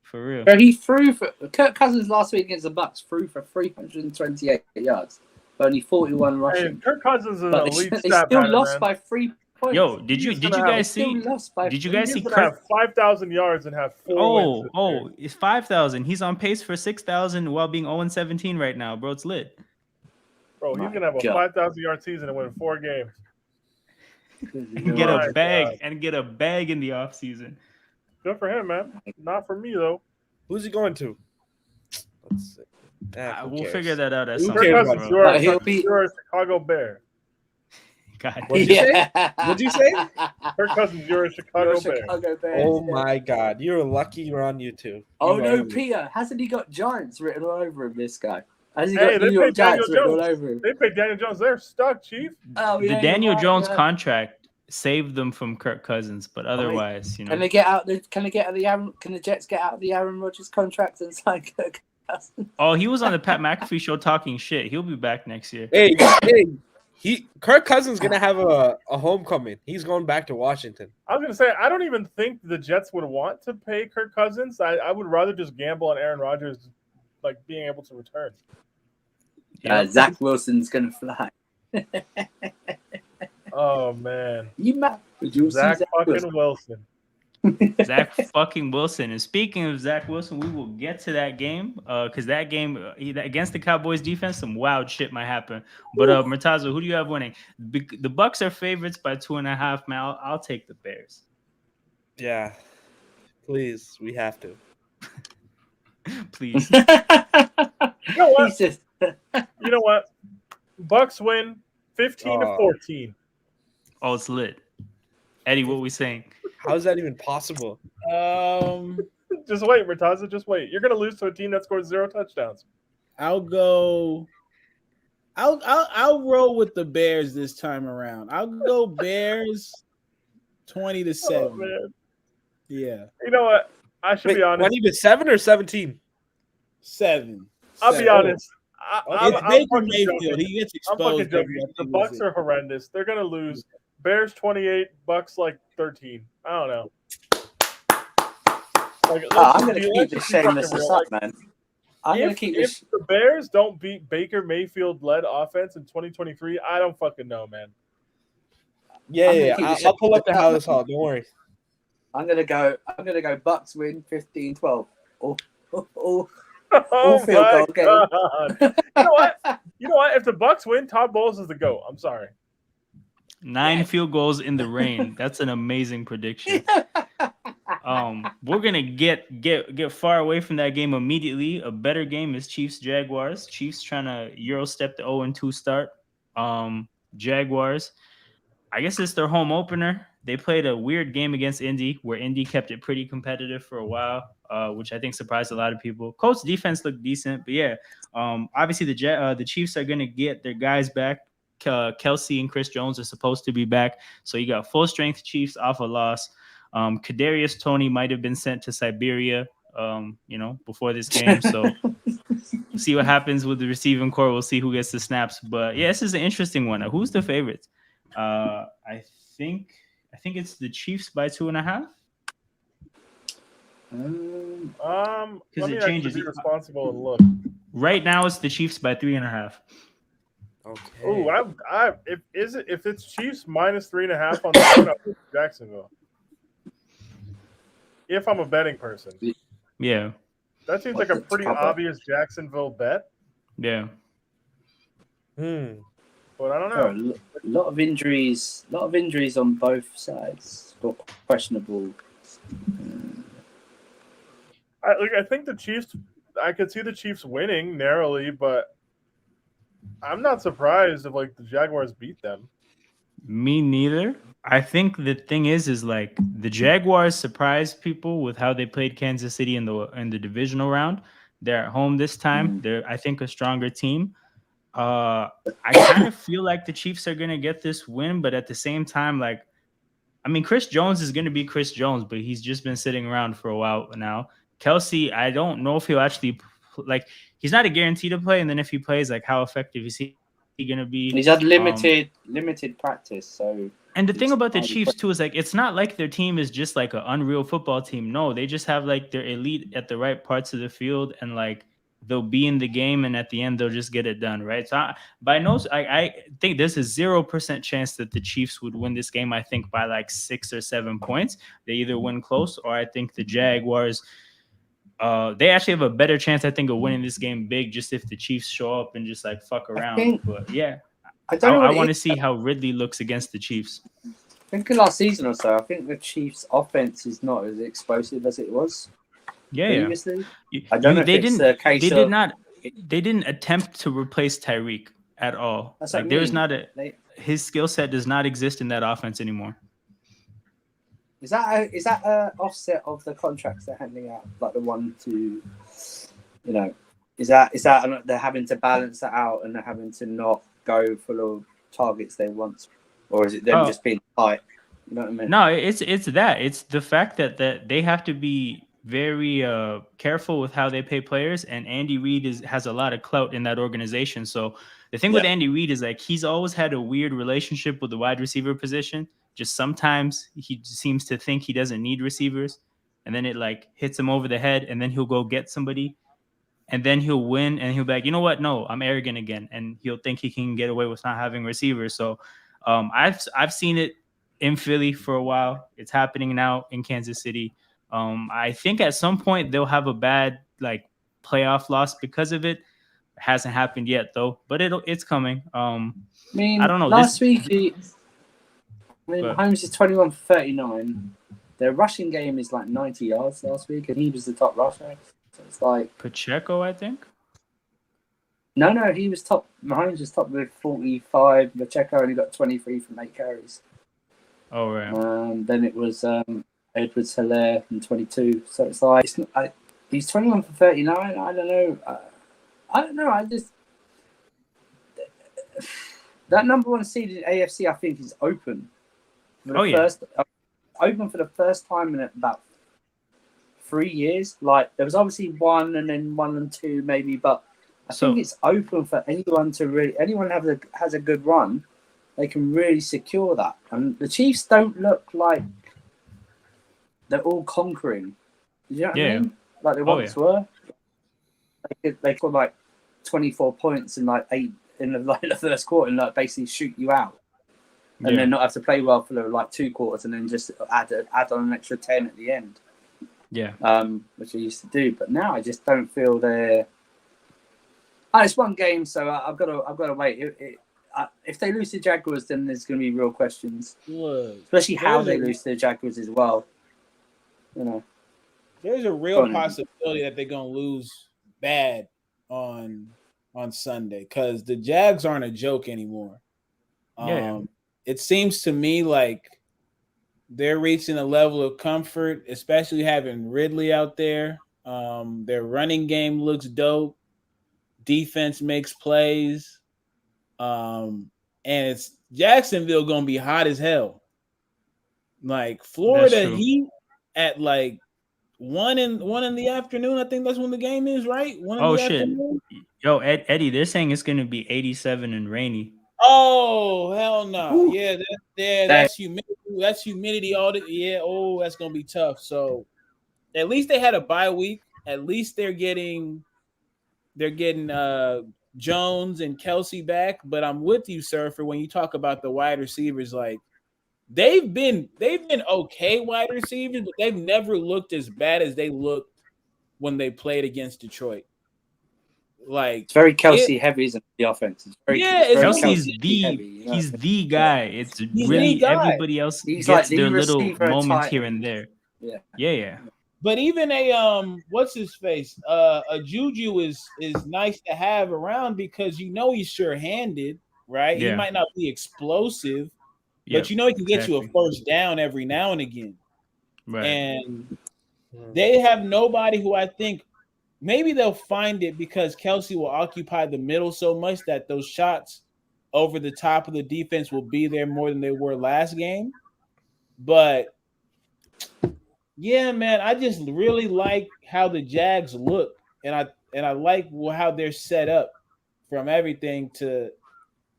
For real. But he threw for Kirk Cousins last week against the Bucks threw for 328 yards, but only 41 Hey, rushing. Kirk Cousins is an But elite they stat still pattern, lost man. by 3 points. Yo, did you He's gonna have- guys Still see? lost by Did you 3 guys see He's Kirk? gonna have 5,000 yards and have 4 wins. this year. It's 5,000. He's on pace for 6,000 while being 0-17 right now, bro. It's lit. Bro, he's My gonna have a God. 5,000-yard season and win 4 games. And get My a bag God. and get a bag in the offseason. Good for him, man. Not for me though. Who's he going to? Let's see. Who We'll cares? figure that out at Who some Kirk cares point, Cousins, about bro. He'll be- you're a Chicago Bear. God. What'd you say? What'd you say? Kirk Cousins, you're a Chicago Bear. Oh my God, you're lucky you're on YouTube. Oh You no, are- Peter! Hasn't he got Giants written all over him? This guy has he Hey, got they New York paid Daniel Giants written all Jones. over him? They paid Daniel Jones. They're stuck, Chief. Oh, The yeah, Daniel you're right, Jones yeah. contract saved them from Kirk Cousins, but otherwise, you know. Can they get out? Can they get out of the Aaron? Can the Jets get out of the Aaron Rodgers contract and sign Kirk Cousins? Oh, he was on the Pat McAfee show talking shit. He'll be back next year. Hey, Kirk Cousins gonna have a homecoming. He's going back to Washington. I was gonna say I don't even think the Jets would want to pay Kirk Cousins. I would rather just gamble on Aaron Rodgers, like being able to return. Zach Wilson's gonna fly. Oh man, You mad? Did you see Zach Zach fucking Wilson. Zach fucking Wilson. And speaking of Zach Wilson, we will get to that game because that game against the Cowboys defense, some wild shit might happen. But Murtaza, who do you have winning? The Bucks are favorites by 2.5. Man, I'll take the Bears. Yeah, please, we have to. Please. You know what? He's just You know what? Bucks win 15 to Oh. 14. Oh, it's lit. Eddie, what we saying? How is that even possible? Just wait, Murtaza. Just wait. You're gonna lose to a team that scores 0 touchdowns. I'll go. I'll roll with the Bears this time around. I'll go Bears 20-7. Oh, man. Yeah, You know what? I should Wait, be honest. 27 or 17? 7. I'll be 7. honest. It's Baker fucking Mayfield. joking. He gets I'm fucking exposed. joking. The Bucks are horrendous. They're gonna lose. Bears 28, Bucks like 13. I don't know. Like, I'm gonna let's keep be this shameless fucking this real. up, man. I'm gonna If, keep if this. the Bears don't beat Baker Mayfield-led offense in 2023, I don't fucking know, man. Yeah, I'm gonna yeah. keep this I'll pull up the shit- Hallis Hall. Don't worry. I'm gonna go. Bucks win 15-12. Oh. Oh field my goal game. god! You know what? You know what? If the Bucks win, Todd Bowles is the GOAT. I'm sorry. 9 field goals in the rain. That's an amazing prediction. We're gonna get far away from that game immediately. A better game is Chiefs Jaguars. Chiefs trying to Euro step the 0-2 start. Jaguars, I guess it's their home opener. They played a weird game against Indy, where Indy kept it pretty competitive for a while, which I think surprised a lot of people. Colts defense looked decent, but yeah, obviously the Chiefs are gonna get their guys back. Kelsey and Chris Jones are supposed to be back, so you got full strength Chiefs off a loss. Kadarius Toney might have been sent to Siberia, before this game. So see what happens with the receiving core. We'll see who gets the snaps. But yeah, this is an interesting one. Who's the favorites? I think it's the Chiefs by 2.5 because Let me it actually changes. be responsible and look. Right now, it's the Chiefs by 3.5. Oh, Okay. if it's Chiefs minus 3.5 on the road, I'll pick Jacksonville. If I'm a betting person, Yeah, that seems What like a the pretty cover? obvious Jacksonville bet. yeah. But I don't Oh, know. a lot of injuries. A lot of injuries on both sides. Or questionable. I think the Chiefs. I could see the Chiefs winning narrowly, but I'm not surprised if like the Jaguars beat them. Me neither. I think the thing is like the Jaguars surprised people with how they played Kansas City in the divisional round. They're at home this time. Mm. They're, I think, a stronger team. I kind of feel like the Chiefs are gonna get this win, but at the same time, like, I mean, Chris Jones is gonna be Chris Jones, but he's just been sitting around for a while now. Kelsey, I don't know if he'll actually like. He's not a guarantee to play, and then if he plays, like, how effective is he gonna be? He's had limited practice, so And the thing it's about the highly Chiefs too is like it's not like their team is just like an unreal football team. No, they just have like their elite at the right parts of the field, and like they'll be in the game, and at the end they'll just get it done, right? So I think there's a 0% chance that the Chiefs would win this game. I think by like 6 or 7 points. They either win close, or I think the Jaguars. They actually have a better chance, I think, of winning this game big, just if the Chiefs show up and just like fuck I around. think But yeah, I don't know I what it want is. to see how Ridley looks against the Chiefs. I think last season or so, I think the Chiefs' offense is not as explosive as it was Yeah, yeah. previously. I don't know if it's a case of they didn't attempt to replace Tyreek at all. that's what I Like there's mean. not a his skill set does not exist in that offense anymore. Is that a offset of the contracts they're handing out, like the one to, is that they're having to balance that out and they're having to not go for the targets they want, or is it them just being tight? You know what I mean? No, it's that. It's the fact that they have to be very careful with how they pay players, and Andy Reid has a lot of clout in that organization. So the thing with Andy Reid is like he's always had a weird relationship with the wide receiver position. Just sometimes he seems to think he doesn't need receivers, and then it like hits him over the head, and then he'll go get somebody, and then he'll win, and he'll be like, you know what? No, I'm arrogant again, and he'll think he can get away with not having receivers. So I've seen it in Philly for a while. It's happening now in Kansas City. I think at some point they'll have a bad like playoff loss because of it. It hasn't happened yet though, but it's coming. I mean, I don't know. last week, But Holmes is 21 for 39. Their rushing game is like 90 yards last week, and he was the top rusher. So it's like Pacheco, I think. no, he was top. Mahomes was top with 45. Pacheco only got 23 from 8 carries. Oh right. Then it was Edwards Hilaire and 22. So it's like he's 21 for 39. I don't know. I just that number one seed in AFC, I think, is open. Open for the first time in about 3 years. Like there was obviously 1 and then 1 and 2 maybe, but I think it's open for anyone has a good run. They can really secure that. And the Chiefs don't look like they're all conquering. You know what I mean? Like they once were. They got like 24 points in like 8 in the first quarter and like basically shoot you out. And then not have to play well for like 2 quarters and then just add on an extra 10 at the end. Yeah. Which they used to do. But now I just don't feel they're. It's one game, so I've got to wait. If they lose to Jaguars, then there's going to be real questions, especially how they lose to the Jaguars as well. There's a real possibility that they're going to lose bad on Sunday because the Jags aren't a joke anymore. It seems to me like they're reaching a level of comfort, especially having Ridley out there. Their running game looks dope. Defense makes plays. And it's Jacksonville gonna be hot as hell. Like Florida Heat at like 1 in the afternoon. I think that's when the game is, right? 1 in the shit. afternoon. Yo, Eddie, they're saying it's gonna be 87 and rainy. Oh hell no! Ooh. Yeah, that's humidity. That's humidity. All the yeah. Oh, that's gonna be tough. So at least they had a bye week. At least they're getting Jones and Kelsey back. But I'm with you, Surfer, when you talk about the wide receivers. Like they've been okay wide receivers, but they've never looked as bad as they looked when they played against Detroit. Like It's very it, Kelsey heavy, isn't it? The offense. yeah, It's it's very gonna be. Kelsey's Kelsey the heavy. You know? he's the Yeah. guy. It's He's the really guy. everybody else He's like gets the their little receiver moment tight here end. and there. Yeah. Yeah. But even a what's his face? A Juju is nice to have around because he's sure-handed, right? He Yeah. might not be explosive, but Yep. he can get you a Exactly. first down every now and again. Right. And they have nobody who I think maybe they'll find it because Kelsey will occupy the middle so much that those shots over the top of the defense will be there more than they were last game. But yeah, man, I just really like how the Jags look, and I like how they're set up from everything to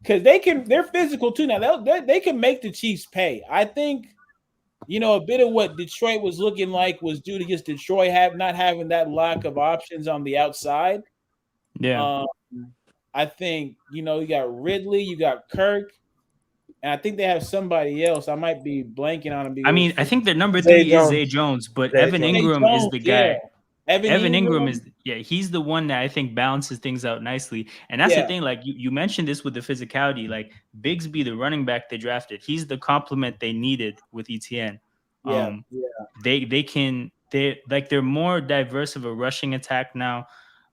because they're physical too now. They can make the Chiefs pay. I think a bit of what Detroit was looking like was due to just Detroit not having that lack of options on the outside. Yeah. I think you got Ridley, you got Kirk, and I think they have somebody else. I might be blanking on him I because mean, I think their number Zay 3 is Zay Jones. Jones, but Zay Evan Jones. Zay Ingram is Jones, the yeah, guy. Evan Evan Ingram Ingram, he's the one that I think balances things out nicely. And that's the yeah, thing, like you mentioned this with the physicality, like Bigsby, the running back they drafted, he's the complement they needed with ETN. yeah, Um, yeah. they're more diverse of a rushing attack now.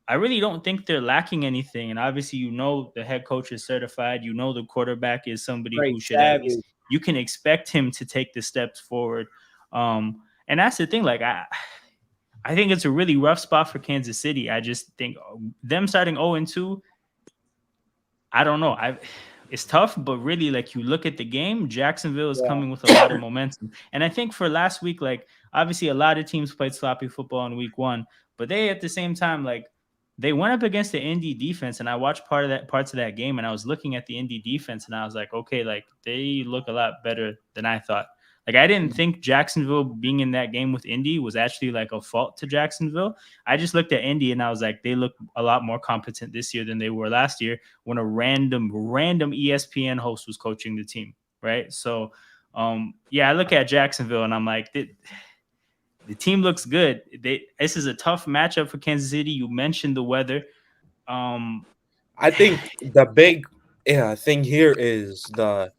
I really don't think they're lacking anything. And obviously, the head coach is certified. The quarterback is somebody Great who should at least Savage. you can expect him to take the steps forward. And that's the thing. Like I think it's a really rough spot for Kansas City. I just think them starting 0-2. I don't know. It's tough, but really, like you look at the game, Jacksonville is Yeah, coming with a lot of momentum. And I think for last week, like obviously a lot of teams played sloppy football in week 1, but they at the same time, like they went up against the Indy defense, and I watched parts of that game, and I was looking at the Indy defense, and I was like, okay, like they look a lot better than I thought. Like I didn't think Jacksonville being in that game with Indy was actually like a fault to Jacksonville. I just looked at Indy and I was like, they look a lot more competent this year than they were last year when a random ESPN host was coaching the team, right? So, yeah, I look at Jacksonville and I'm like, the team looks good. This is a tough matchup for Kansas City. You mentioned the weather. I think the big thing here is the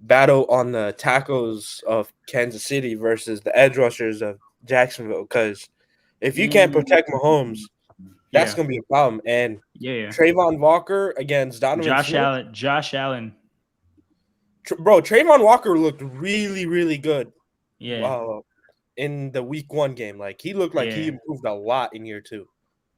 battle on the tackles of Kansas City versus the edge rushers of Jacksonville. Because if you can't protect Mahomes, that's Yeah, going to be a problem. And yeah. Trayvon Walker against Donovan Smith. Josh Allen. Bro, Trayvon Walker looked really, really good Yeah, in the week 1 game. Like he looked like he yeah. improved a lot in year 2.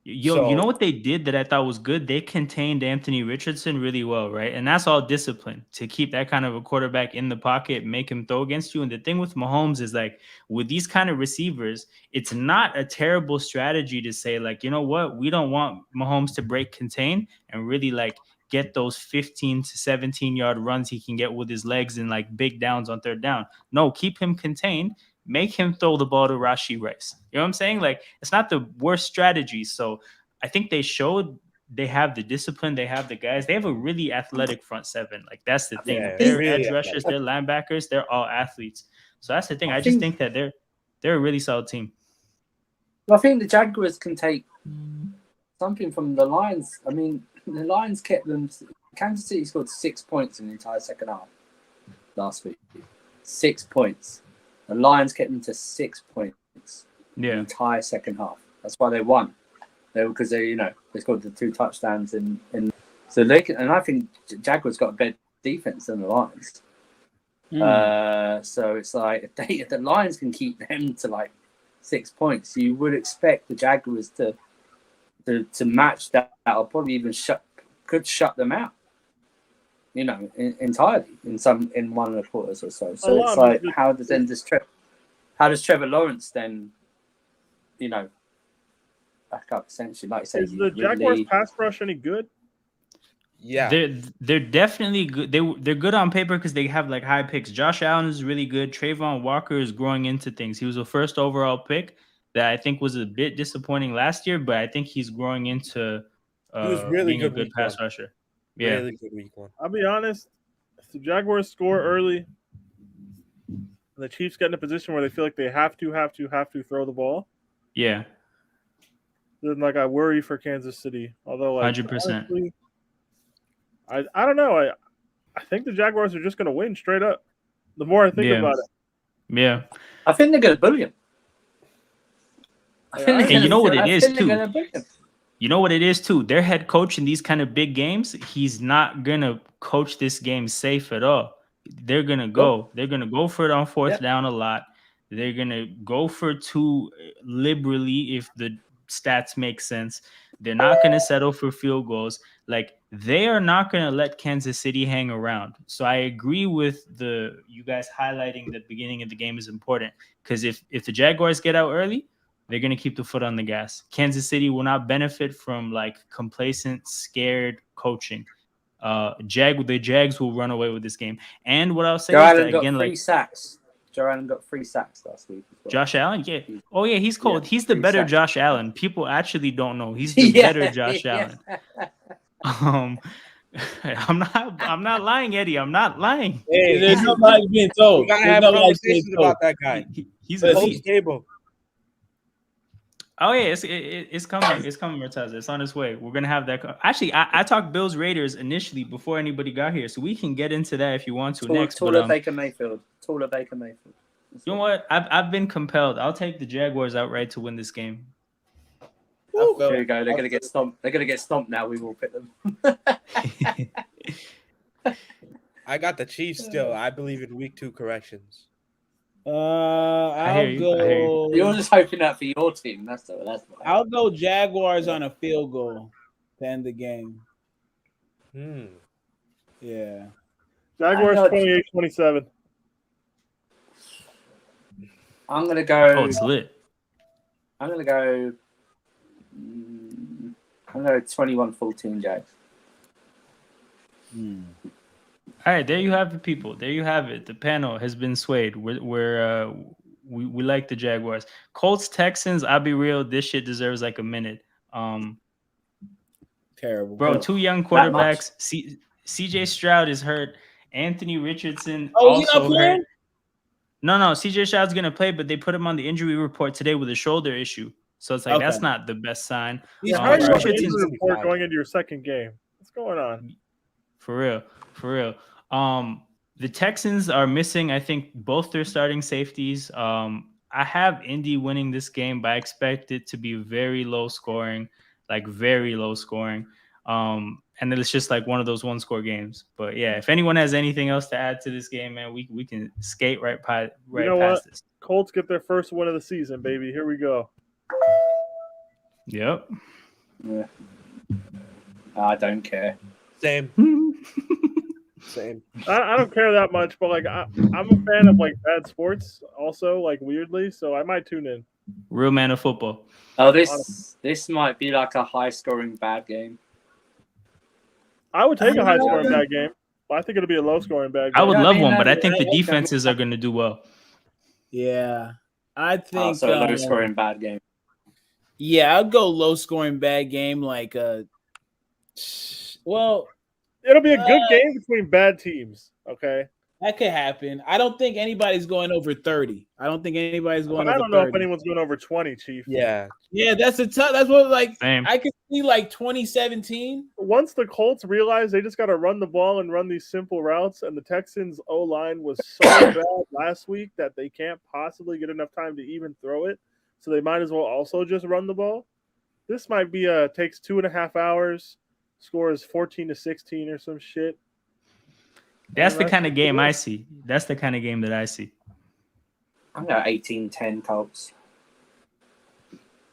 Yo, you know So what they did that I thought was good? They contained Anthony Richardson really well, right? And that's all discipline to keep that kind of a quarterback in the pocket, make him throw against you. And the thing with Mahomes is like with these kind of receivers, it's not a terrible strategy to say, like, you know what, we don't want Mahomes to break contain and really like get those 15 to 17-yard runs he can get with his legs and like big downs on third down. No, keep him contained. Make him throw the ball to Rashee Rice. You know what I'm saying? Like, it's not the worst strategy. So I think they showed they have the discipline, they have the guys, they have a really athletic front seven. Like, that's the thing. yeah, Their really edge rushers, their linebackers, they're all athletes. So that's the thing. I I just think think that they're a really solid team. I think the Jaguars can take something from the Lions. I mean, the Lions kept them. Kansas City scored 6 points in the entire second half last week. 6 points. The Lions kept them to 6 points the entire second half. That's why they won. Because they scored the 2 touchdowns in so they can, and I think Jaguars got a better defense than the Lions. So it's like if the Lions can keep them to like 6 points, you would expect the Jaguars to match that, or probably even shut them out. Entirely in one of the quarters or so. So it's like, how does Trevor Lawrence then, back up essentially? Like you say, is the Jaguars pass rush any good? Yeah. they're definitely good. They're good on paper because they have like high picks. Josh Allen is really good. Trayvon Walker is growing into things. He was a first overall pick that I think was a bit disappointing last year, but I think he's growing into He was really being a good good week pass one. rusher. Yeah, Really good week one. I'll be honest. If the Jaguars score early, and the Chiefs get in a position where they feel like they have to throw the ball, yeah, then like I worry for Kansas City. Although like 100%. honestly, I don't know. I think the Jaguars are just going to win straight up. The more I think Yeah. about it, Yeah, I think they're going to bully him. And you know what it I is, think they're too? gonna bully him. You know what it is too. Their head coach in these kind of big games, he's not gonna coach this game safe at all. They're gonna go. They're gonna go for it on fourth Yep. down a lot. They're gonna go for two liberally if the stats make sense. They're not gonna settle for field goals. Like they are not gonna let Kansas City hang around. So I agree with you guys highlighting the beginning of the game is important because if the Jaguars get out early, they're going to keep the foot on the gas. Kansas City will not benefit from like complacent, scared coaching. The Jags will run away with this game. And what I'll say Joe is Allen that got again, 3 like sacks. Joe Allen got 3 sacks last week as well. Josh Allen, yeah. Oh yeah, he's cold. Yeah, He's the 3 better sacks. Josh Allen. People actually don't know. He's the Yeah, better Josh yeah. Allen. I'm not lying, Eddie. I'm not lying. Hey, there's no lies being told. We gotta There's have no lies being conversations told. about that guy. He's Listen, elite. Coach Gable. Oh yeah, it's coming. It's coming, Murtaza. It's on its way. We're gonna have that. Actually, I talked Bills Raiders initially before anybody got here, so we can get into that if you want to next. Taller Baker Mayfield. Taller Baker Mayfield. You know what? I've been compelled. I'll take the Jaguars outright to win this game. There you go. They're gonna get stomped. They're gonna get stomped now. We will pick them. I got the Chiefs still. I believe in week 2 corrections. I hear I'll you. go. You're just hoping that for your team. That's what. I'll go Jaguars on a field goal to end the game. Yeah. Jaguars I know. 28-27. I'm gonna go. Oh, it's lit. I'm gonna go. I'm gonna go 21-14 Jags. All right, there you have it, people. There you have it. The panel has been swayed. We like the Jaguars. Colts Texans. I'll be real. This shit deserves like a minute. Terrible. Bro, 2 young quarterbacks. CJ Stroud is hurt. Anthony Richardson he's not also playing? hurt. No, CJ Stroud's gonna play, but they put him on the injury report today with a shoulder issue. So it's like that's not the best sign. He's How are you on the Richardson's injury report going into your second game? What's going on? for real. The Texans are missing, I think, both their starting safeties. I have Indy winning this game, but I expect it to be very low scoring. And then it's just like one of those 1-score games. But yeah, if anyone has anything else to add to this game, man, we can skate right past this. Colts get their first win of the season, baby. Here we go. Yep. Yeah. I don't care. Same. Same. I don't care that much, but like I'm a fan of like bad sports, also like weirdly, so I might tune in. Real man of football. Oh, this might be like a high-scoring bad game. I would take a high scoring bad game, but I think it'll be a low scoring bad game. I would Yeah, I love mean, one, but I that- think the that- defenses are going to do well. Yeah. I think Also, a low-scoring bad game. Yeah, I'll go low scoring bad game like well, It'll be a good game between bad teams. Okay. that could happen. I don't think anybody's going over 30. I don't think anybody's going I over don't know 30. if anyone's going over 20, Chief. Yeah. Yeah, that's what like Same. I could see like 2017. Once the Colts realize they just got to run the ball and run these simple routes, and the Texans' O-line was so bad last week that they can't possibly get enough time to even throw it, so they might as well also just run the ball. This might be takes 2.5 hours, scores 14-16 or some shit. That's the kind of game I see. That's the kind of game that I see. I'm going 18-10 Colts.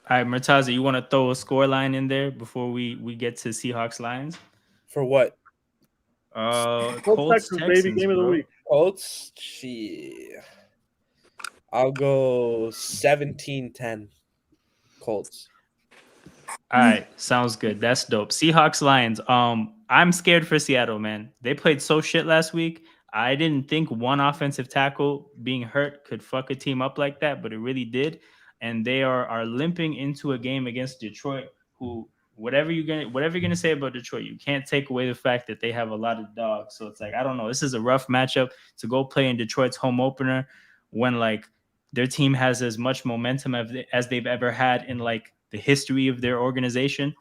All right, Murtaza, you want to throw a score line in there before we get to Seahawks Lions? For what? Colts Texans, baby, game of the week. Colts? Shit. I'll go 17-10 Colts. All right, sounds good. That's dope. Seahawks Lions. I'm scared for Seattle, man. They played so shit last week. I didn't think one offensive tackle being hurt could fuck a team up like that, but it really did. And they are limping into a game against Detroit, who whatever you're gonna say about Detroit, you can't take away the fact that they have a lot of dogs. So it's like, I don't know. This is a rough matchup to go play in Detroit's home opener when like their team has as much momentum as they've ever had in like the history of their organization.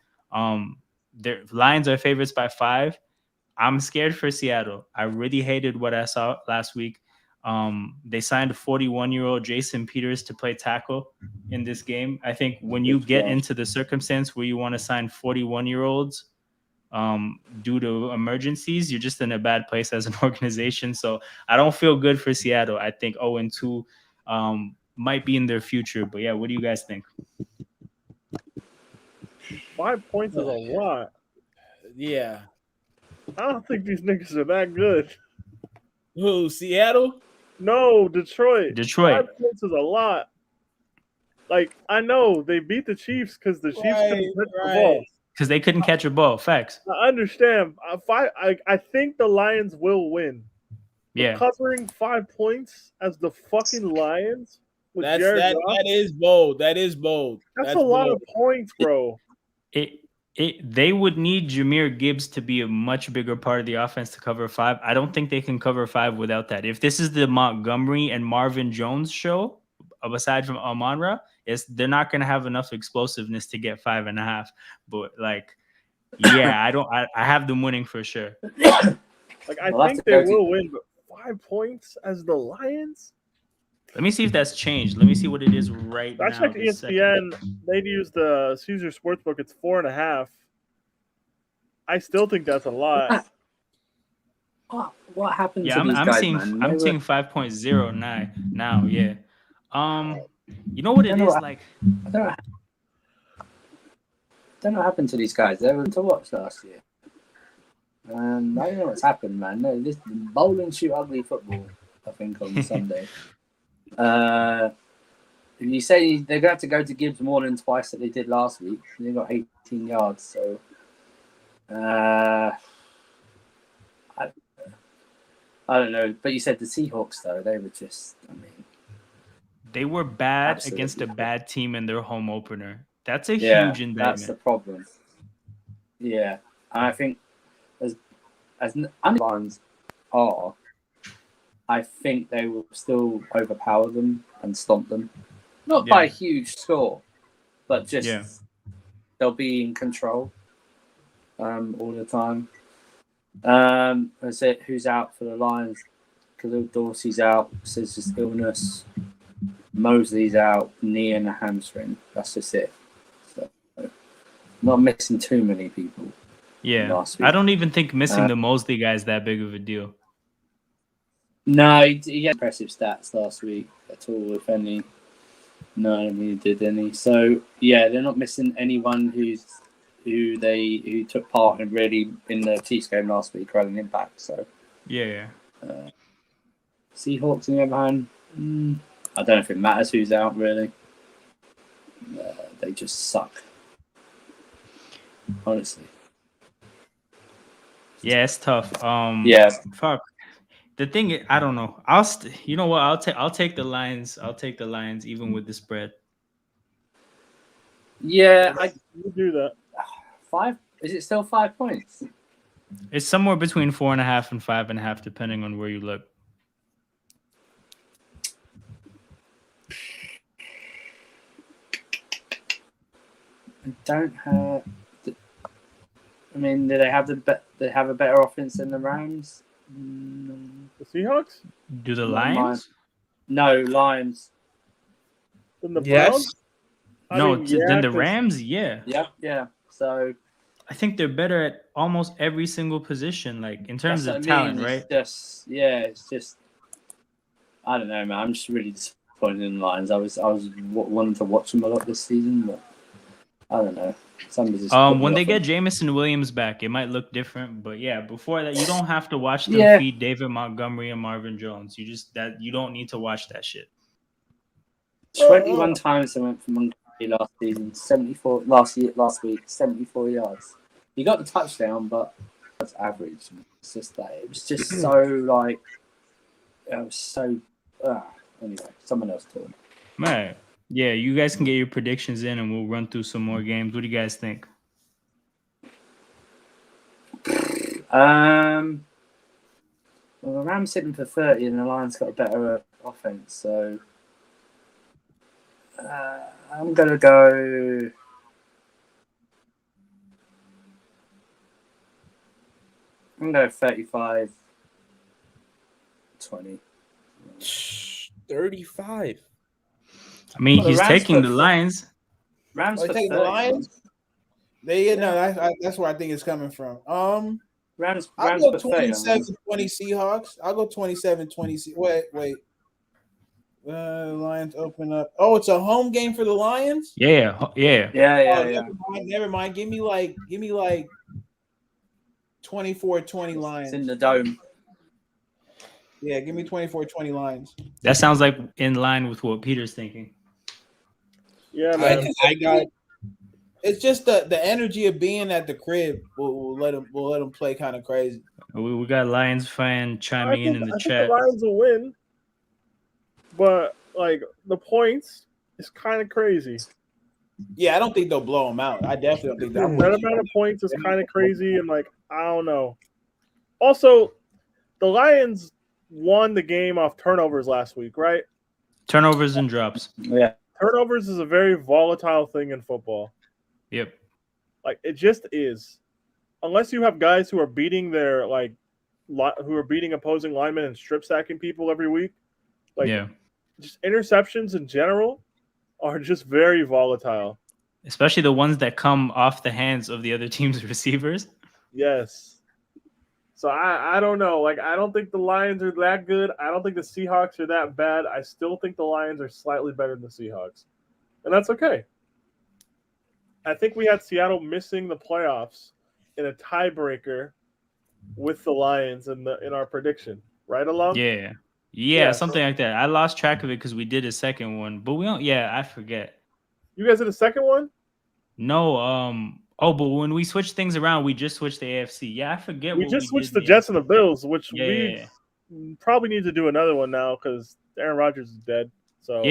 Their Lions are favorites by 5. I'm scared for Seattle. I really hated what I saw last week. They signed a 41-year-old Jason Peters to play tackle in this game. I think when you get into the circumstance where you want to sign 41-year-olds due to emergencies, you're just in a bad place as an organization. So I don't feel good for Seattle. I think 0-2 might be in their future. But yeah, what do you guys think? 5 points is a lot. Yeah. I don't think these niggas are that good. Who? Seattle? No, Detroit. Detroit. 5 points is a lot. Like, I know they beat the Chiefs because the Chiefs couldn't catch the ball. Because they couldn't catch a ball. Facts. I understand. I think the Lions will win. But Yeah. covering 5 points as the fucking Lions with Jared Goff, that is bold. That is bold. that's a lot of points, bro. They would need Jahmyr Gibbs to be a much bigger part of the offense to cover 5. I don't think they can cover 5 without that. If this is the Montgomery and Marvin Jones show, aside from Amon-Ra, they're not going to have enough explosiveness to get 5.5. But like, yeah, I have them winning for sure. Like, I think they will win, but 5 points as the Lions? Let me see if that's changed. Let me see what it is right now. I checked ESPN. They'd use the Caesar Sportsbook. It's 4.5. I still think that's a lot. What happened Yeah, to I'm these guys, seeing man? I'm seeing 5.09 now. Yeah. You know what it is like? I don't know what happened to these guys. They were to watch last year. I don't know what's happened, man. No, this bowl and shoot ugly football, I think, on Sunday. You say they're going to have to go to Gibbs more than twice that they did last week. They got 18 yards, so I don't know. But you said the Seahawks, though, they were just, I mean, they were bad absolutely. Against a bad team in their home opener. That's a Yeah, huge indictment. that's the problem. Yeah, and I think as Lions are, I think they will still overpower them and stomp them. Not by a huge score, but just they'll be in control all the time. That's it. Who's out for the Lions? Khalil Dorsey's out. Says just illness. Mosley's out. Knee and a hamstring. That's just it. So, not missing too many people. Yeah, I don't even think missing the Mosley guy is that big of a deal. No, he had impressive stats last week at all, if any. No, I don't really did any. So yeah, they're not missing anyone who took part in the Chiefs game last week or had an impact. So yeah. Seahawks on the other hand, I don't know if it matters who's out really. They just suck, honestly. Yeah, it's tough. Yeah. Fuck. The thing is, I don't know. You know what? I'll take the Lions. I'll take the Lions even with the spread. Yeah, you do that. 5? Is it still 5 points? It's somewhere between 4.5 and 5.5, depending on where you look. Don't have. I mean, do they have they have a better offense than the Rams? The Seahawks? Do the Lions? No, Lions. Than the Browns? Than the Rams? Yeah. Yeah. So I think they're better at almost every single position, like in terms of talent, right? It's just. I don't know, man. I'm just really disappointed in the Lions. I was wanting to watch them a lot this season, but I don't know. When they get Jamison Williams back, it might look different. But yeah, before that, you don't have to watch them feed David Montgomery and Marvin Jones. You don't need to watch that shit. 21 times they went for last season, 74 last week, 74 yards. He got the touchdown, but that's average. It's just that it was just so like it was so. Anyway, someone else talk. Right. Yeah, you guys can get your predictions in, and we'll run through some more games. What do you guys think? Well, the Rams sitting for 30, and the Lions got a better offense, so I'm gonna go. I'm gonna go 35-20. 35. I mean, Well, the he's Rams taking put the Lions. Rams Oh, for taking 30. the Lions? That's where I think it's coming from. Rams I'll go put 30. 27-20 Seahawks. I'll go 27-20. Wait. Lions open up. Oh, it's a home game for the Lions? Yeah. Yeah. Never mind. Give me like 24-20 Lions. It's in the dome. Yeah, give me 24-20 Lions. That sounds like in line with what Peter's thinking. Yeah, man. I got. It's just the energy of being at the crib will let them play kind of crazy. We got Lions fan chiming in the I think chat. the Lions will win, but like the points is kind of crazy. Yeah, I don't think they'll blow them out. I definitely don't think that. That amount of points is kind of crazy, and like I don't know. Also, the Lions won the game off turnovers last week, right? Turnovers and drops. Yeah. Turnovers is a very volatile thing in football. Yep. Like it just is. Unless you have guys who are beating their who are beating opposing linemen and strip sacking people every week, like just interceptions in general are just very volatile. Especially the ones that come off the hands of the other team's receivers. Yes. So I don't know. Like I don't think the Lions are that good. I don't think the Seahawks are that bad. I still think the Lions are slightly better than the Seahawks. And that's okay. I think we had Seattle missing the playoffs in a tiebreaker with the Lions in our prediction. Right, Alum? Yeah, something like that. I lost track of it because we did a second one, but we don't. Yeah, I forget. You guys did a second one? No. Oh, but when we switched things around, we just switched the AFC. Yeah, I forget. We just switched the Jets and the Bills, which we probably need to do another one now because Aaron Rodgers is dead. So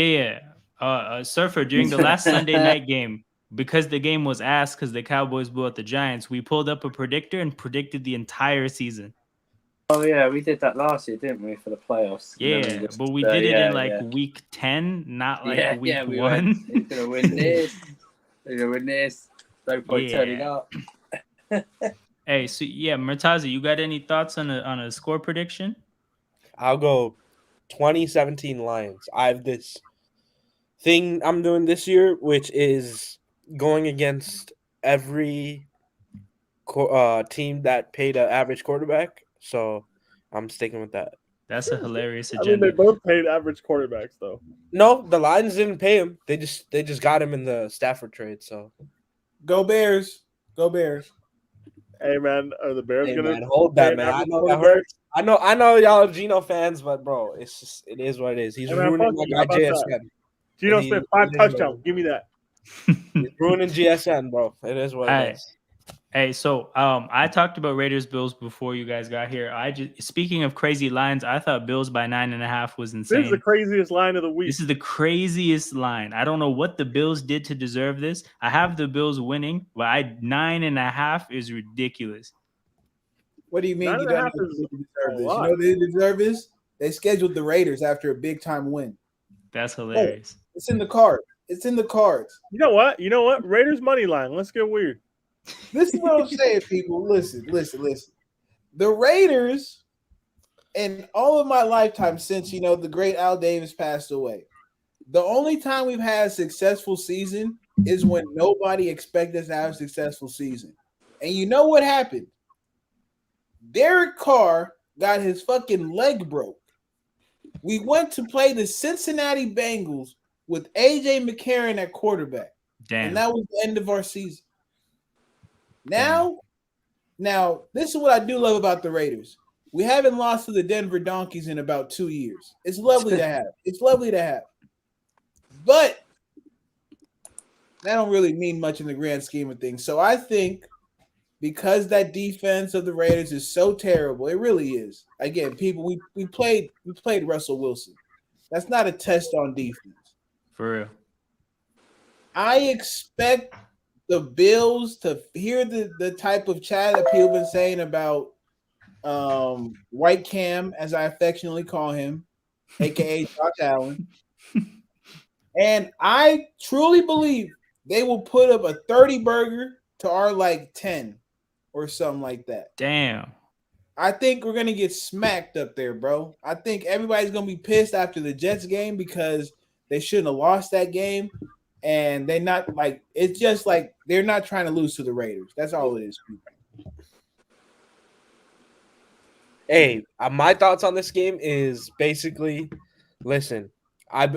Surfer, during the last Sunday night game, because the game was ass because the Cowboys blew out the Giants, we pulled up a predictor and predicted the entire season. Oh yeah, we did that last year, didn't we, for the playoffs? Yeah, but we did it in week 10, not like week 1. We're gonna win this. We're gonna win this. No point turning up. Hey, so Murtaza, you got any thoughts on a score prediction? I'll go 2017 Lions. I have this thing I'm doing this year, which is going against every team that paid an average quarterback. So I'm sticking with that. That's a hilarious agenda. I mean, they both paid average quarterbacks, though. No, the Lions didn't pay him. They just got him in the Stafford trade. So go Bears. Go Bears. Hey man, are the Bears gonna hold that, man? I know that hurts. I know y'all are Geno fans, but bro, it is what it is. He's ruining my guy JSN. Geno spent 5 touchdowns. Give me that. He's ruining GSN, bro. It is what it is. Hey, so I talked about Raiders Bills before you guys got here. Speaking of crazy lines, I thought Bills by 9.5 was insane. This is the craziest line of the week. This is the craziest line. I don't know what the Bills did to deserve this. I have the Bills winning, but 9.5 is ridiculous. What do you mean you don't deserve this? You know what they deserve is they scheduled the Raiders after a big time win. That's hilarious. Hey, it's in the cards. It's in the cards. You know what? Raiders money line. Let's get weird. This is what I'm saying, people. Listen. The Raiders, in all of my lifetime since, the great Al Davis passed away, the only time we've had a successful season is when nobody expected us to have a successful season. And you know what happened? Derek Carr got his fucking leg broke. We went to play the Cincinnati Bengals with A.J. McCarron at quarterback. Damn. And that was the end of our season. Now, this is what I do love about the Raiders. We haven't lost to the Denver Donkeys in about 2 years. It's lovely to have. But that don't really mean much in the grand scheme of things. So I think because that defense of the Raiders is so terrible, it really is. Again, people, we played Russell Wilson. That's not a test on defense. For real. I expect the Bills to hear the type of chat that people been saying about White Cam, as I affectionately call him, aka Josh Allen. And I truly believe they will put up a 30 burger to our like 10 or something like that. Damn. I think we're gonna get smacked up there, bro. I think everybody's gonna be pissed after the Jets game because they shouldn't have lost that game. And they're not like it's just like they're not trying to lose to the Raiders. That's all it is, people. Hey, my thoughts on this game is basically, listen, I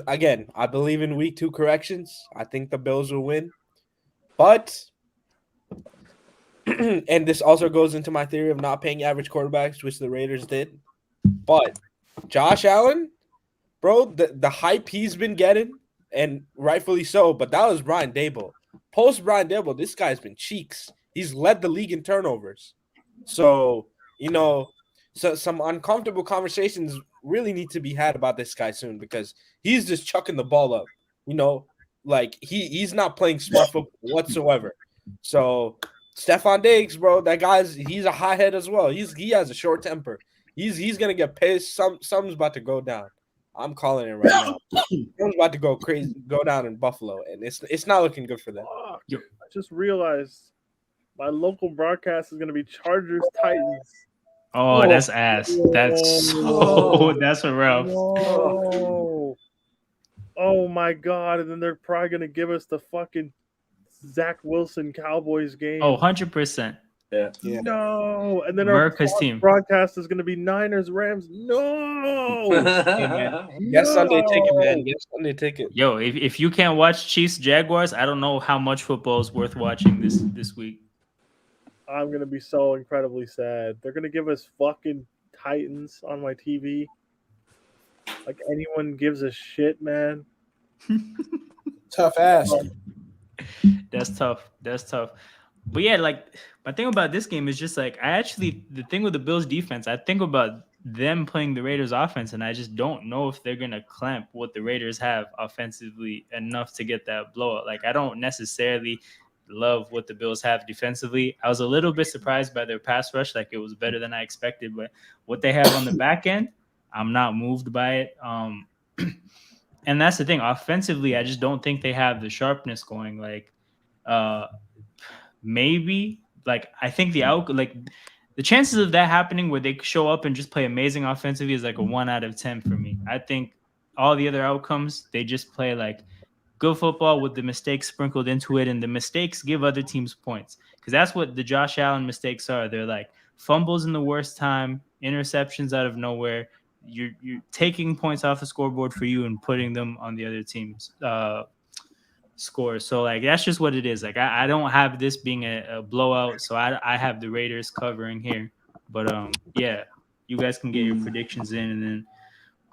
believe in week 2 corrections. I think the Bills will win, but and this also goes into my theory of not paying average quarterbacks, which the Raiders did. But Josh Allen, bro, the hype he's been getting, and rightfully so, but that was Brian Daboll. Post Brian Daboll, this guy's been cheeks. He's led the league in turnovers. So, so some uncomfortable conversations really need to be had about this guy soon because he's just chucking the ball up. Like he's not playing smart football whatsoever. So Stephon Diggs, bro, he's a hothead as well. He has a short temper. He's gonna get pissed. Something's about to go down. I'm calling it right now. Something's about to go crazy, go down in Buffalo, and it's not looking good for them. I just realized my local broadcast is gonna be Chargers Titans. Oh, that's ass. That's a rough. Oh my god! And then they're probably gonna give us the fucking Zach Wilson Cowboys game. Oh, 100%. Yeah. No, and then America's our team. broadcast is gonna be Niners Rams. No. Yes, Sunday ticket, man. Yes, Sunday ticket. Yo, if you can't watch Chiefs Jaguars, I don't know how much football is worth watching this week. I'm gonna be so incredibly sad. They're gonna give us fucking Titans on my TV. Like anyone gives a shit, man. Tough ass. That's tough. But yeah, like my thing about this game is just like the thing with the Bills defense, I think about them playing the Raiders offense, and I just don't know if they're gonna clamp what the Raiders have offensively enough to get that blowout. Like I don't necessarily love what the Bills have defensively. I was a little bit surprised by their pass rush, like it was better than I expected, but what they have on the back end, I'm not moved by it. And that's the thing. Offensively, I just don't think they have the sharpness going. Like maybe like I think the chances of that happening where they show up and just play amazing offensively is like a 1 out of 10 for me. I think all the other outcomes, they just play like good football with the mistakes sprinkled into it, and the mistakes give other teams points because that's what the Josh Allen mistakes are. They're like fumbles in the worst time, interceptions out of nowhere. You're taking points off the scoreboard for you and putting them on the other team's score. So like that's just what it is. Like I don't have this being a blowout, so I have the Raiders covering here. But yeah, you guys can get your predictions in and then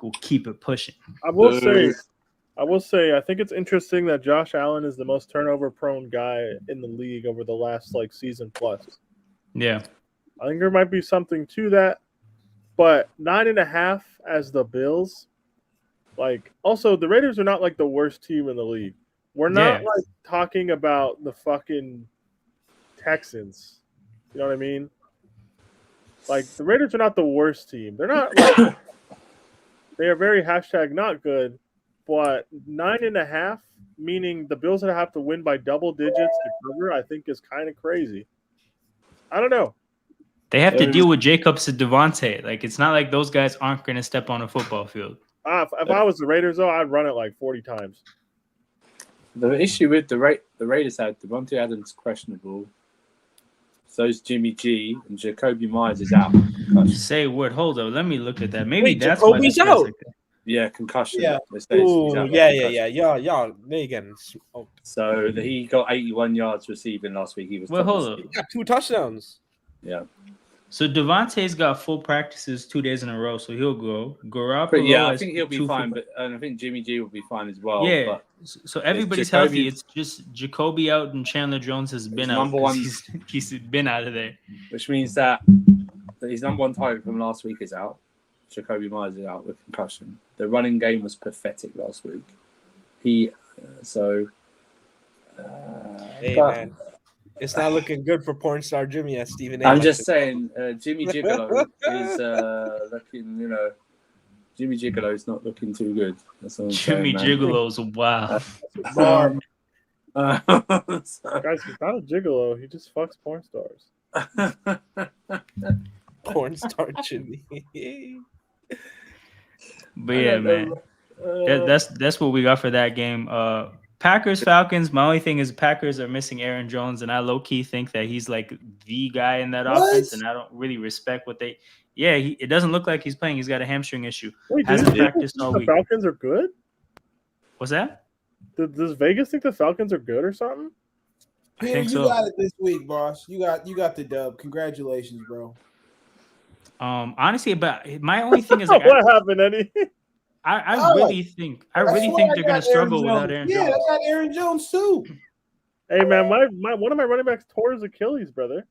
we'll keep it pushing. I will say, I think it's interesting that Josh Allen is the most turnover-prone guy in the league over the last like season plus. Yeah, I think there might be something to that, but 9.5 as the Bills. Like, also the Raiders are not like the worst team in the league. We're not like talking about the fucking Texans. You know what I mean? Like the Raiders are not the worst team. They're not. Like, they are very #not good. But 9.5, meaning the Bills would have to win by double digits to cover, I think is kind of crazy. I don't know. They have to deal with Jacobs and Devontae. Like it's not like those guys aren't going to step on a football field. If I was the Raiders, though, I'd run it like 40 times. The issue with the Raiders had Devontae Adams questionable. So's Jimmy G and Jacoby Myers is out. Say what? Hold on. Let me look at that. Maybe that's Jacoby's out. like that. Yeah, concussion. Yeah. Ooh, Yeah. They again. So he got 81 yards receiving last week. He was. Well, hold on. He got 2 touchdowns. Yeah. So Devontae's got full practices 2 days in a row, so he'll go. But Garoppolo I has think he'll be 2 full fine. But and I think Jimmy G will be fine as well. Yeah, But so everybody's Jacoby- healthy. It's just Jacoby out and Chandler Jones has been His out number 'cause one- he's been out of there. which means that his number one target from last week is out. Jacoby Myers is out with concussion. The running game was pathetic last week. Hey man, it's not looking good for porn star Jimmy, as Stephen A. I'm likes just to- saying, Jimmy Gigolo is looking. Jimmy Gigolo is not looking too good. That's all I'm Jimmy saying, man. Gigolo's wow. Bar. Guys, he's not a gigolo. He just fucks porn stars. porn star Jimmy. But yeah, man, that's what we got for that game. Packers Falcons. My only thing is Packers are missing Aaron Jones, and I low key think that he's like the guy in that offense, and I don't really respect what they. Yeah, it doesn't look like he's playing. He's got a hamstring issue. Wait, Hasn't do you practiced think all the week. Falcons are good? What's that? Does Vegas think the Falcons are good or something? I Peter, think you so. got it this week, boss. You got the dub. Congratulations, bro. Honestly, but my only thing is like What happened, Eddie? I really think swear they're gonna got struggle Aaron without Jones. Aaron Yeah, Jones. I got Aaron Jones too. Hey man, my one of my running backs tore his Achilles, brother.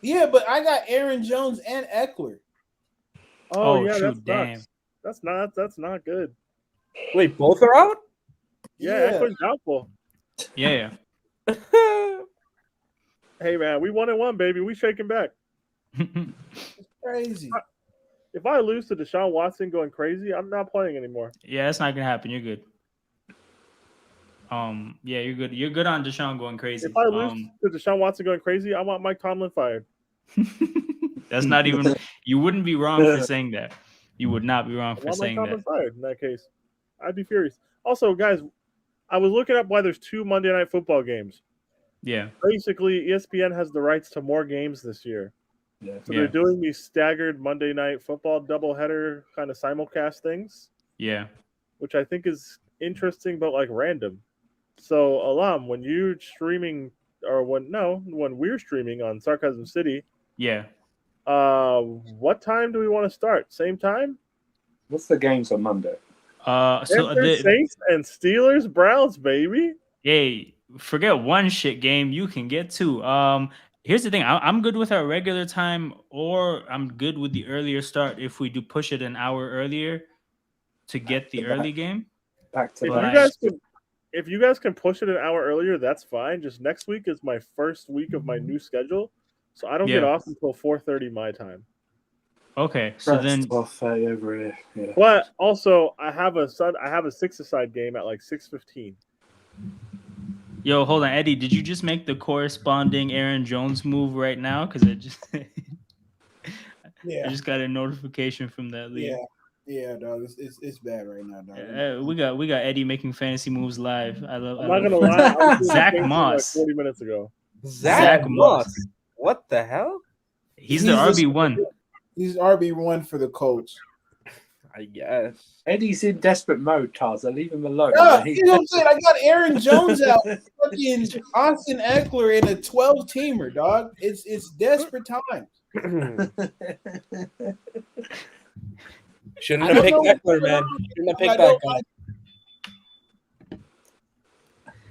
Yeah, but I got Aaron Jones and Eckler. Oh yeah, shoot, that sucks. That's not good. Wait, both are out? Yeah, Eckler's doubtful. Yeah. Hey man, we 1-1, baby. We shaking back. It's crazy. If I lose to Deshaun Watson going crazy, I'm not playing anymore. Yeah, that's not gonna happen. You're good. Yeah, you're good. You're good on Deshaun going crazy. If I lose to Deshaun Watson going crazy, I want Mike Tomlin fired. That's not even. You wouldn't be wrong for saying that. You would not be wrong I for want Mike saying Tomlin that. fired in that case. I'd be furious. Also, guys, I was looking up why there's 2 Monday Night Football games. Yeah. Basically, ESPN has the rights to more games this year. Yeah. So Yeah. they're doing these staggered Monday Night Football doubleheader kind of simulcast things, Yeah. which I think is interesting but like random. So, Alam, when you're streaming, or when we're streaming on Sarcasm City, Yeah. what time do we want to start? Same time? What's the games on Monday? So Panthers, Saints, and Steelers, Browns, baby. hey, forget one shit game. You can get 2. Here's the thing. I'm good with our regular time, or I'm good with the earlier start if we do push it an hour earlier to get the early game. Back to If But you guys can push it an hour earlier, that's fine. Just next week is my first week of my new schedule, so I don't get Yeah. off until 4:30 my time. Okay, so then 12:30 over here. Yeah. But also, I have a 6-a-side game at like 6:15. yo, hold on, Eddie. Did you just make the corresponding Aaron Jones move right now? Because I Yeah, just got a notification from that league. yeah, dog. It's bad right now, dog. We got Eddie making fantasy moves live. I'm not gonna lie. I was doing Zach the same thing Moss. like 40 minutes ago. Zach Moss. What the hell? He's the RB1. He's RB1 for the Colts. I guess. Eddie's in desperate mode, Taza. Leave him alone. Yeah, you know what I'm saying? I got Aaron Jones out, fucking Austin Eckler in a 12-teamer, dog. It's desperate times. Shouldn't I have don't picked know what's Eckler, going man. on. Shouldn't have I picked that don't guy. like-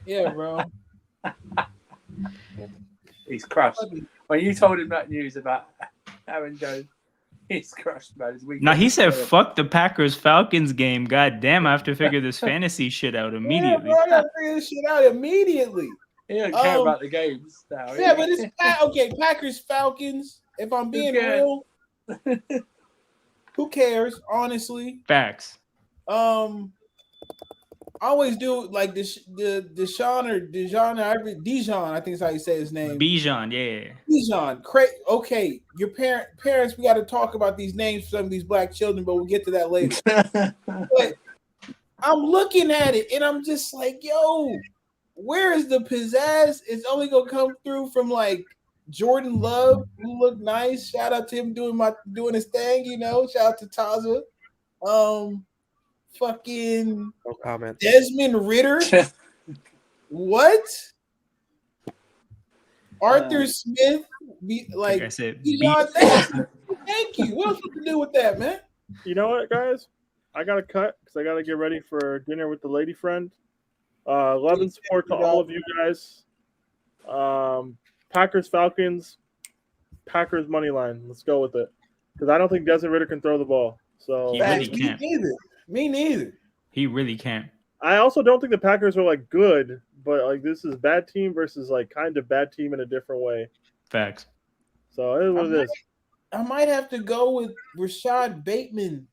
Yeah, bro. He's crushed. When you told him that news about Aaron Jones, he's crushed, man. His weekend. Now he said, "Fuck the Packers Falcons game." God damn, I have to figure this fantasy shit out immediately. Yeah, bro, I gotta figure this shit out immediately. He don't care about the games now. Yeah, but it's okay. Packers Falcons. If I'm being cares? real, who cares? Honestly, Facts. I always do like Dijon. I think is how you say his name. Bijan, yeah. Dijon. Okay, your parents. We got to talk about these names for some of these black children, but we'll get to that later. But I'm looking at it and I'm just like, yo, where is the pizzazz? It's only gonna come through from like Jordan Love, who looked nice. Shout out to him doing his thing, you know. Shout out to Taza. Fucking No comment. Desmond Ritter. What? Arthur Smith, Like I said, Bijan, thank you. What else to do with that, man? You know what, guys? I got to cut because I got to get ready for dinner with the lady friend. Love and support to all of you guys. Packers, Falcons, Packers money line. Let's go with it because I don't think Desmond Ridder can throw the ball. So He really can't. Me neither. He really can't. I also don't think the Packers are like good, but like this is bad team versus like kind of bad team in a different way. Facts. So it is what it is. I might have to go with Rashad Bateman.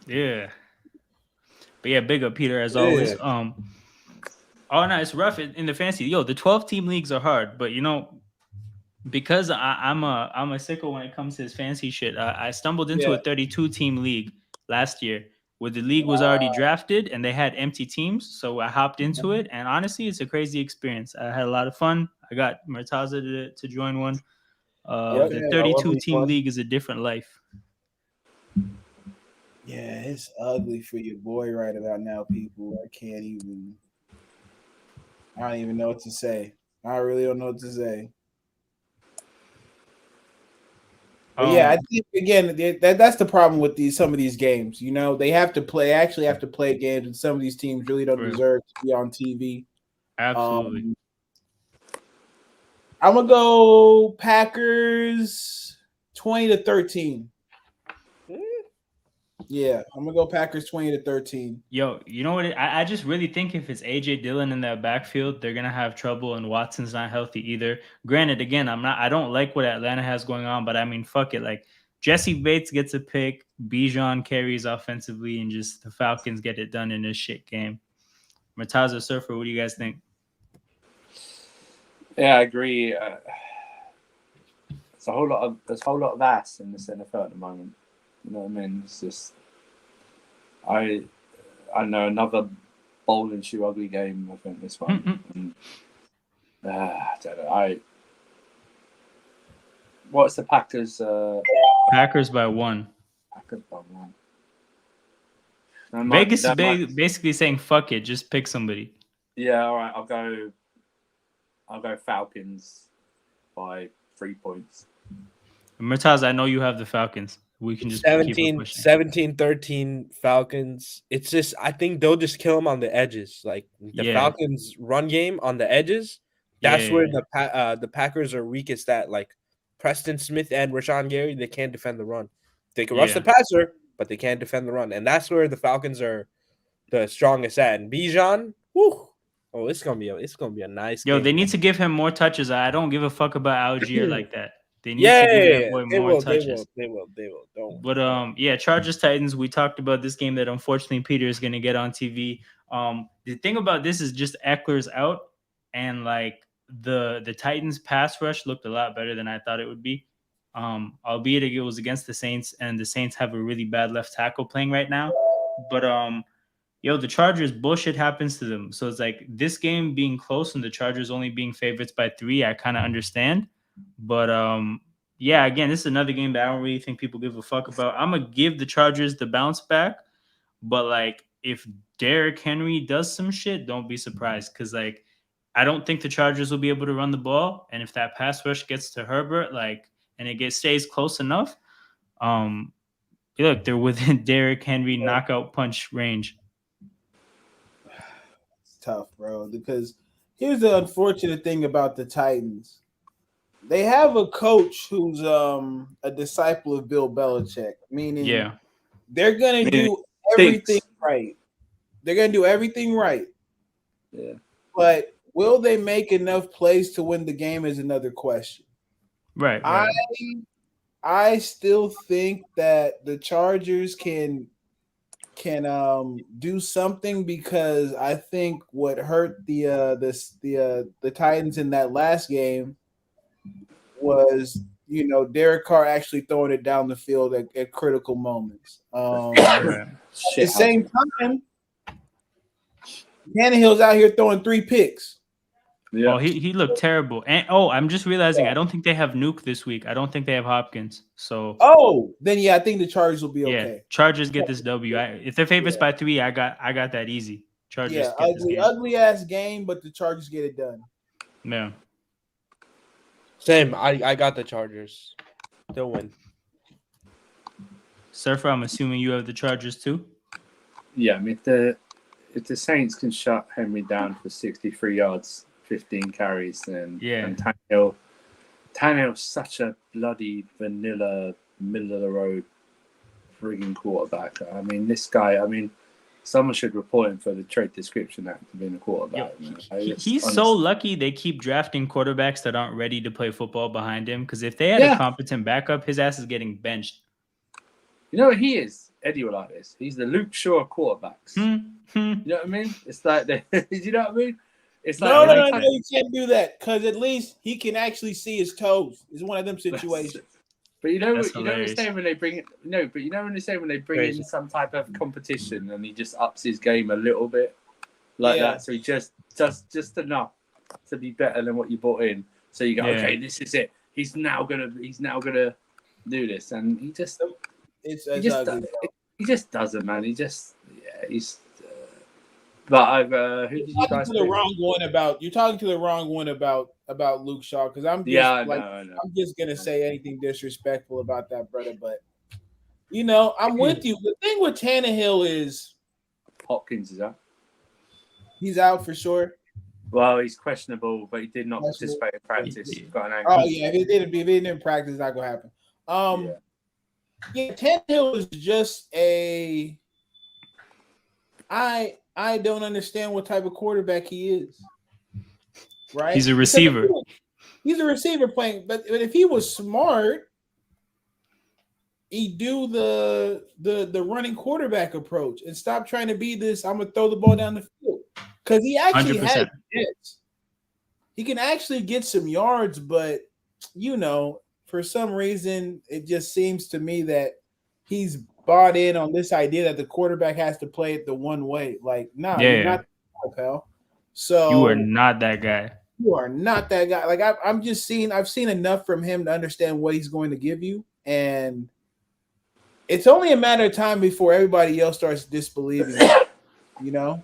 Yeah. But yeah, big up Peter as always. Oh no, it's rough in the fantasy. Yo, the 12-team leagues are hard, but you know, because I'm a sicko when it comes to this fantasy shit. I stumbled into a 32-team league last year where the league was already drafted and they had empty teams. So I hopped into it, and honestly, it's a crazy experience. I had a lot of fun. I got Murtaza to join one. The 32-team league is a different life. Yeah, it's ugly for your boy right about now, people. I don't even know what to say. I really don't know what to say. But yeah, I think again that's the problem with some of these games. You know, they have to play games, and some of these teams really don't deserve to be on TV. Absolutely. I'm gonna go Packers 20-13. Yeah, I'm gonna go Packers 20-13. Yo, you know what? I just really think if it's AJ Dillon in that backfield, they're gonna have trouble, and Watson's not healthy either. Granted, again, I don't like what Atlanta has going on, but I mean, fuck it. Like Jesse Bates gets a pick, Bijan carries offensively, and just the Falcons get it done in this shit game. Murtaza Surfer, what do you guys think? Yeah, I agree. There's a whole lot of ass in this NFL at the moment. You know what I mean? It's just I know another bowl and shoe ugly game. I think this one. I don't know. What's the Packers? Packers by 1. Packers by 1. Vegas is basically saying fuck it, just pick somebody. Yeah, all right. I'll go Falcons by 3 points. Murtaz, I know you have the Falcons. We can just 17-13 Falcons. It's just I think they'll just kill them on the edges. Like the Falcons run game on the edges. That's where the Packers are weakest at. Like Preston Smith and Rashawn Gary, they can't defend the run. They can rush the passer, but they can't defend the run. And that's where the Falcons are the strongest at. And Bijan, whew. Oh, it's gonna be a nice game. They need to give him more touches. I don't give a fuck about Algier like that. They need to give that boy more touches. They will. Don't. But Chargers Titans. We talked about this game that unfortunately Peter is going to get on TV. The thing about this is just Eckler's out, and like the Titans pass rush looked a lot better than I thought it would be. Albeit it was against the Saints, and the Saints have a really bad left tackle playing right now. But the Chargers, bullshit happens to them. So it's like this game being close and the Chargers only being favorites by 3, I kind of understand. But again, this is another game that I don't really think people give a fuck about. I'm gonna give the Chargers the bounce back, but like if Derrick Henry does some shit, don't be surprised because like I don't think the Chargers will be able to run the ball, and if that pass rush gets to Herbert, and it stays close enough, look, they're within Derrick Henry knockout punch range. It's tough, bro, because here's the unfortunate thing about the Titans. They have a coach who's a disciple of Bill Belichick, meaning they're going to do everything right. They're going to do everything right. Yeah. But will they make enough plays to win the game is another question. Right. I still think that the Chargers can do something because I think what hurt the Titans in that last game was, Derek Carr actually throwing it down the field at critical moments. At the same time, Tannehill's out here throwing 3 picks. Yeah. Oh, he looked terrible. And I'm just realizing I don't think they have Nuke this week. I don't think they have Hopkins. So then I think the Chargers will be okay. Chargers get this W. If they're favorites by 3, I got that easy. Chargers. Ugly ass game, but the Chargers get it done. Yeah. Same. I got the Chargers. They'll win. Surfer, I'm assuming you have the Chargers too. Yeah, I mean, if the Saints can shut Henry down for 63 yards, 15 carries, and Tannehill's such a bloody vanilla, middle of the road frigging quarterback. I mean, this guy. I mean, someone should report him for the trade description act of being a quarterback. He's so lucky they keep drafting quarterbacks that aren't ready to play football behind him. Because if they had a competent backup, his ass is getting benched. You know what he is? Eddie will like this. He's the Luke Shaw of quarterbacks. You know what I mean? It's like, you know what I mean? It's like no, you can't do that because at least he can actually see his toes. It's one of them situations. But you know what they say when they bring it. No, but you know when they say when they bring in some type of competition and he just ups his game a little bit, like that. So he just enough to be better than what you brought in. So you go, okay, this is it. He's now gonna do this, and he just doesn't, man. He's. But who did you guys? You're talking to the wrong one about Luke Shaw because I'm just I'm just gonna say anything disrespectful about that brother, but I'm with you. The thing with Tannehill is Hopkins is out. He's out for sure. Well, he's questionable, but he did not participate in practice. He's got an ankle. Oh yeah, if he didn't practice, it's not gonna happen. Tannehill is just I don't understand what type of quarterback he is. Right? He's a receiver. He's a receiver playing, but if he was smart, he'd do the running quarterback approach and stop trying to be this. I'm gonna throw the ball down the field because he actually 100%. has hits. He can actually get some yards, but for some reason, it just seems to me that he's bought in on this idea that the quarterback has to play it the one way. Like, you're not that guy, pal. So you are not that guy. You are not that guy. Like I've seen enough from him to understand what he's going to give you, and it's only a matter of time before everybody else starts disbelieving. Yeah,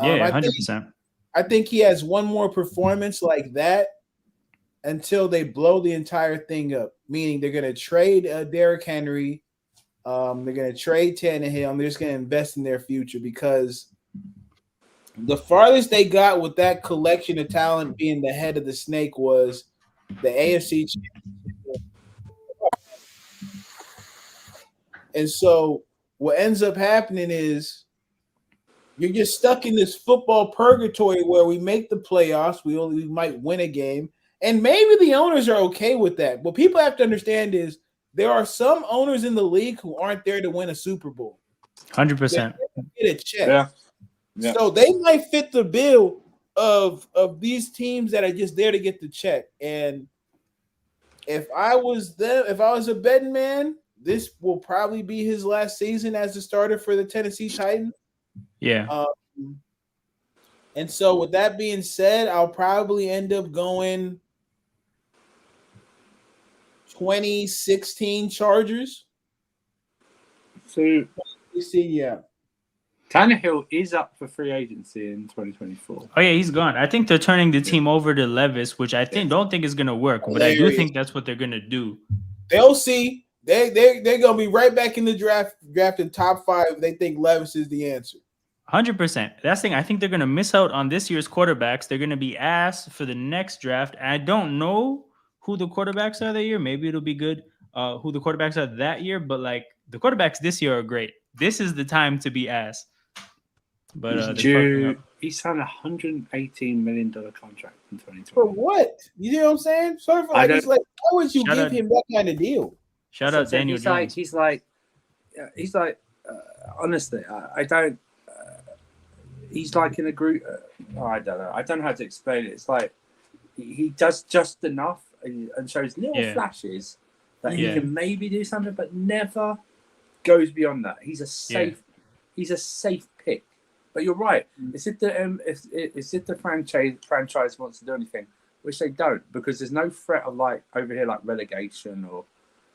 100%. I think he has one more performance like that until they blow the entire thing up. Meaning they're going to trade Derrick Henry. They're going to trade Tannehill, and they're just going to invest in their future because the farthest they got with that collection of talent being the head of the snake was the AFC Championship. And so what ends up happening is you're just stuck in this football purgatory where we make the playoffs, we might win a game, and maybe the owners are okay with that. What people have to understand is there are some owners in the league who aren't there to win a Super Bowl. 100%. Get a check. Yeah. So they might fit the bill of these teams that are just there to get the check. And if I was a betting man, this will probably be his last season as the starter for the Tennessee Titans. Yeah. And so with that being said, I'll probably end up going 2016 Chargers. So yeah. Tannehill is up for free agency in 2024. Oh yeah, he's gone. I think they're turning the team over to Levis, which I don't think is gonna work, but I do think that's what they're gonna do. They'll see. They're gonna be right back in the drafting top 5. They think Levis is the answer. 100%. That's the thing. I think they're gonna miss out on this year's quarterbacks. They're gonna be ass for the next draft. I don't know who the quarterbacks are that year. Maybe it'll be good. Who the quarterbacks are that year, but like the quarterbacks this year are great. This is the time to be ass. But he signed a $118 million contract in 2020. For what? You know what I'm saying? Sorry for it's like, why would you give him that kind of deal? Shout out Daniel Jones. He's like, honestly, I don't. He's like in a group. I don't know. I don't know how to explain it. It's like he does just enough and shows little flashes that he can maybe do something, but never goes beyond that. He's a safe. He's a safe pick. But you're right. It's if the franchise wants to do anything, which they don't, because there's no threat of like over here like relegation or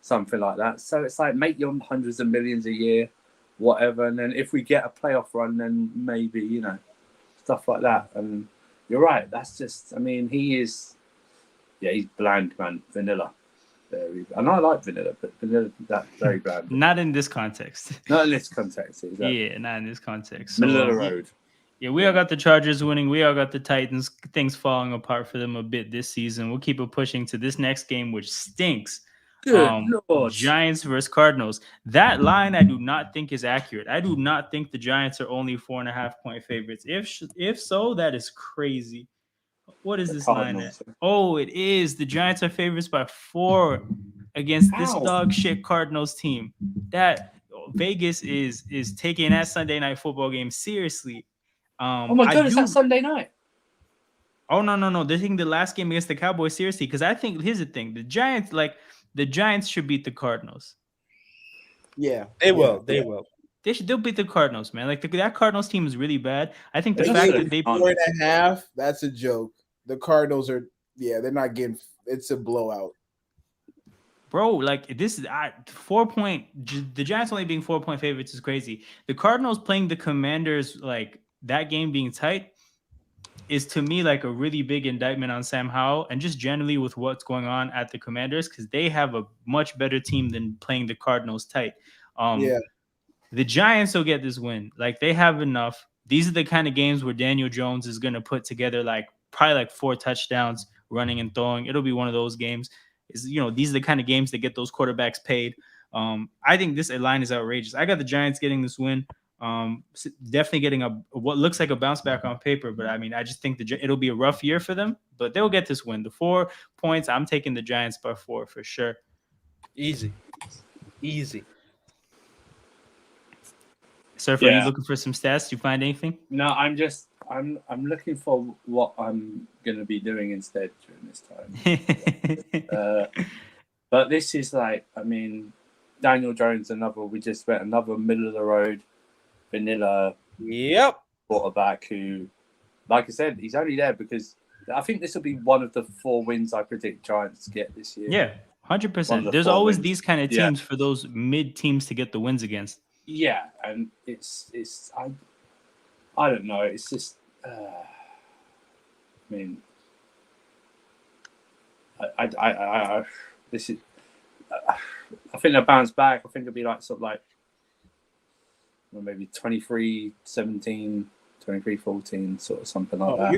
something like that. So it's like make your hundreds of millions a year, whatever, and then if we get a playoff run, then maybe stuff like that. And you're right. That's just. I mean, he is. Yeah, he's bland, man. Vanilla. And I like vanilla, but vanilla, that's very bland. Not in this context. Not in this context. Exactly. Yeah, not in this context. So, Middle of the road. Yeah, we all got the Chargers winning. We all got the Titans. Things falling apart for them a bit this season. We'll keep it pushing to this next game, which stinks. Good Lord. Giants versus Cardinals. That line I do not think is accurate. I do not think the Giants are only 4.5-point favorites. If so, that is crazy. What is this line at? Oh, it is. The Giants are favorites by 4 against this dog shit Cardinals team. That Vegas is taking that Sunday night football game seriously. Oh my God, is that Sunday night? Oh no! They're taking the last game against the Cowboys seriously because I think here's the thing: the Giants should beat the Cardinals. Yeah, They will. They will. They'll beat the Cardinals, man. Like that Cardinals team is really bad. I think the fact that they 4.5, that's a joke. The Cardinals are, they're not getting. It's a blowout, bro. Like this is 4-point. The Giants only being 4-point favorites is crazy. The Cardinals playing the Commanders, like that game being tight, is to me like a really big indictment on Sam Howell and just generally with what's going on at the Commanders because they have a much better team than playing the Cardinals tight. The Giants will get this win. Like they have enough. These are the kind of games where Daniel Jones is going to put together probably 4 touchdowns running and throwing. It'll be one of those games. These are the kind of games that get those quarterbacks paid. I think this line is outrageous. I got the Giants getting this win. Definitely getting what looks like a bounce back on paper, but I mean, I just think it'll be a rough year for them, but they'll get this win. The 4 points, I'm taking the Giants by 4 for sure. Easy. Surfer, are you looking for some stats? Do you find anything? No, I'm looking for what I'm gonna be doing instead during this time. But this is Daniel Jones, we just went another middle of the road vanilla quarterback who, like I said, he's only there because I think this will be one of the 4 wins I predict Giants to get this year. Yeah, 100%. There's always these kind of teams for those mid teams to get the wins against. Yeah, and I don't know. It's just this is. I think they'll bounce back. I think it'll be maybe 23-17, 23-14, sort of something like that.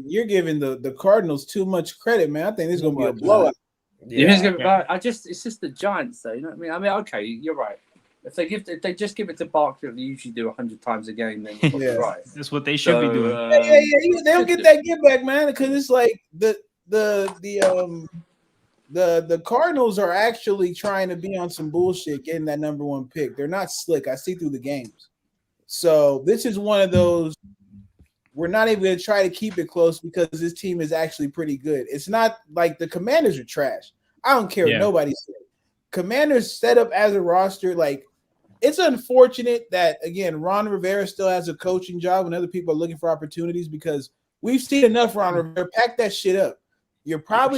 You're giving the Cardinals too much credit, man. I think this is gonna be a blowout. It's just the Giants, though. You know what I mean? Okay, you're right. If they just give it to Barkley, they usually do 100 times a game. Then you're right. That's what they should be doing. They'll get that get back, man. Because it's like the Cardinals are actually trying to be on some bullshit, getting that number 1 pick. They're not slick. I see through the games. So this is one of those. We're not even going to try to keep it close because this team is actually pretty good. It's not like the Commanders are trash. I don't care what nobody says. Commanders set up as a roster, it's unfortunate that, again, Ron Rivera still has a coaching job when other people are looking for opportunities because we've seen enough Ron Rivera. Pack that shit up. He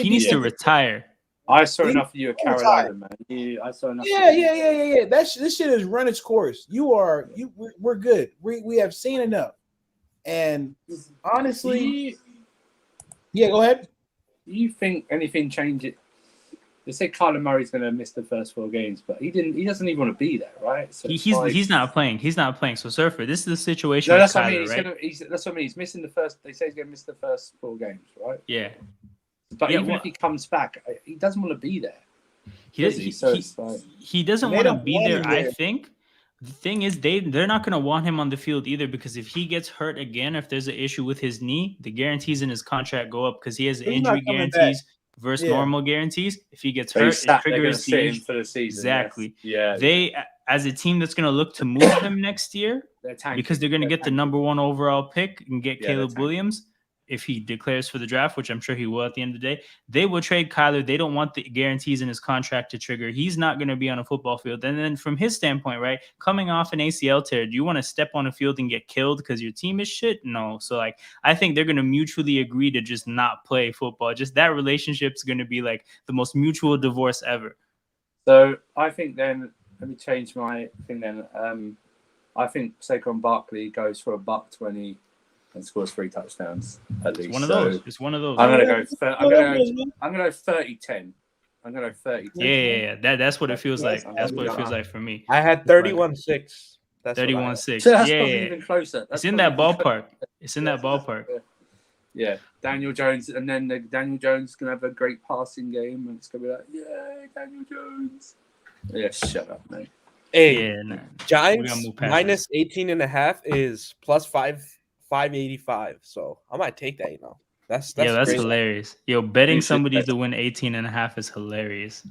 needs to retire. I saw enough of you at Carolina, man. I saw enough. Yeah. This shit has run its course. We're good. We have seen enough. And honestly, go ahead. Do you think anything changes? They say Kyler Murray's going to miss the first 4 games, but he doesn't even want to be there, right? So he's not playing. He's not playing. So Surfer, this is the situation. No, that's with what I mean. Kyler, That's what I mean. He's missing the first. They say he's going to miss the first 4 games, right? Yeah. But even if he comes back, he doesn't want to be there. He doesn't want to be there. I think the thing is they're not going to want him on the field either because if he gets hurt again, if there's an issue with his knee, the guarantees in his contract go up because he has injury guarantees versus normal guarantees. If he gets hurt, it triggers the for the season. Exactly. Yes. Yeah. They, as a team that's going to look to move him next year, because they're going to get the number 1 overall pick and get Caleb Williams. If he declares for the draft, which I'm sure he will at the end of the day, they will trade Kyler. They don't want the guarantees in his contract to trigger. He's not going to be on a football field. And then from his standpoint, right, coming off an ACL tear, do you want to step on a field and get killed because your team is shit? No. So, I think they're going to mutually agree to just not play football. Just that relationship's going to be the most mutual divorce ever. So I think then, let me change my thing then. I think Saquon Barkley goes for $120 and scores 3 touchdowns at least. One of those. It's one of those. I'm gonna go. I'm gonna go 30-10. I'm gonna go 30-10. Yeah. That's what it feels like. That's what it feels like for me. I had 31-6. That's 31-6. So that's probably even closer. It's in that ballpark. It's in that ballpark. Yeah, Daniel Jones, and then Daniel Jones gonna have a great passing game, and it's gonna be like, yeah, Daniel Jones. Yeah, shut up, mate. Hey, Yeah, nah. Giants minus 18.5 is plus 585. So I might take that. That's crazy. Hilarious. Yo, betting somebody to win 18.5 is hilarious.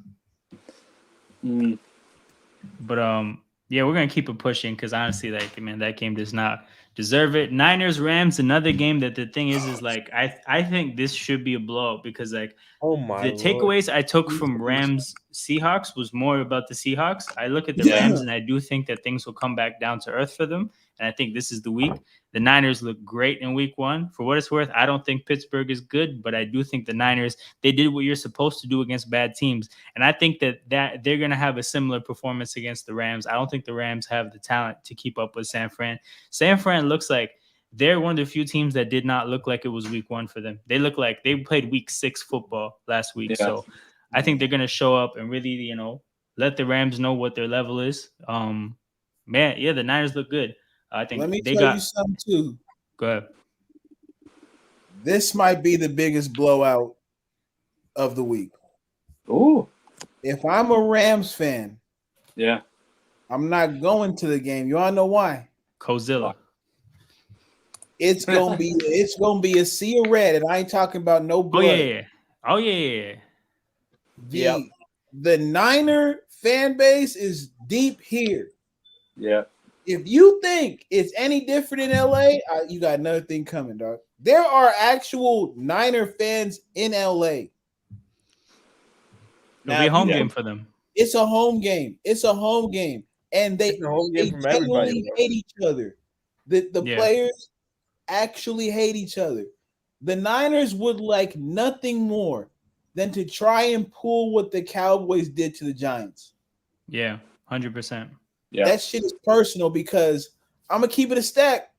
But yeah, we're gonna keep it pushing because honestly, like, man, that game does not deserve it. Niners Rams, another game that the thing is like I think this should be a blowout because like the takeaways I took from Rams Seahawks was more about the Seahawks. I look at the Rams and I do think that things will come back down to earth for them. And I think this is the week. The Niners look great in week 1. For what it's worth, I don't think Pittsburgh is good, but I do think the Niners, they did what you're supposed to do against bad teams. And I think that they're going to have a similar performance against the Rams. I don't think the Rams have the talent to keep up with San Fran. San Fran looks like they're one of the few teams that did not look like it was week 1 for them. They look like they played week 6 football last week. Yeah. So I think they're going to show up and really, let the Rams know what their level is. Man, yeah, the Niners look good. I think Let me tell you something too. Go ahead. This might be the biggest blowout of the week. Oh. If I'm a Rams fan, yeah, I'm not going to the game. You all know why? Cozilla. It's gonna be a sea of red, and I ain't talking about no blood. Oh yeah. The Niner fan base is deep here. Yeah. If you think it's any different in LA, you got another thing coming, dog. There are actual Niner fans in LA. It'll be a home game for them. It's a home game. And they genuinely hate each other. The players actually hate each other. The Niners would like nothing more than to try and pull what the Cowboys did to the Giants. Yeah, 100%. Yeah. That shit is personal because I'm going to keep it a stack.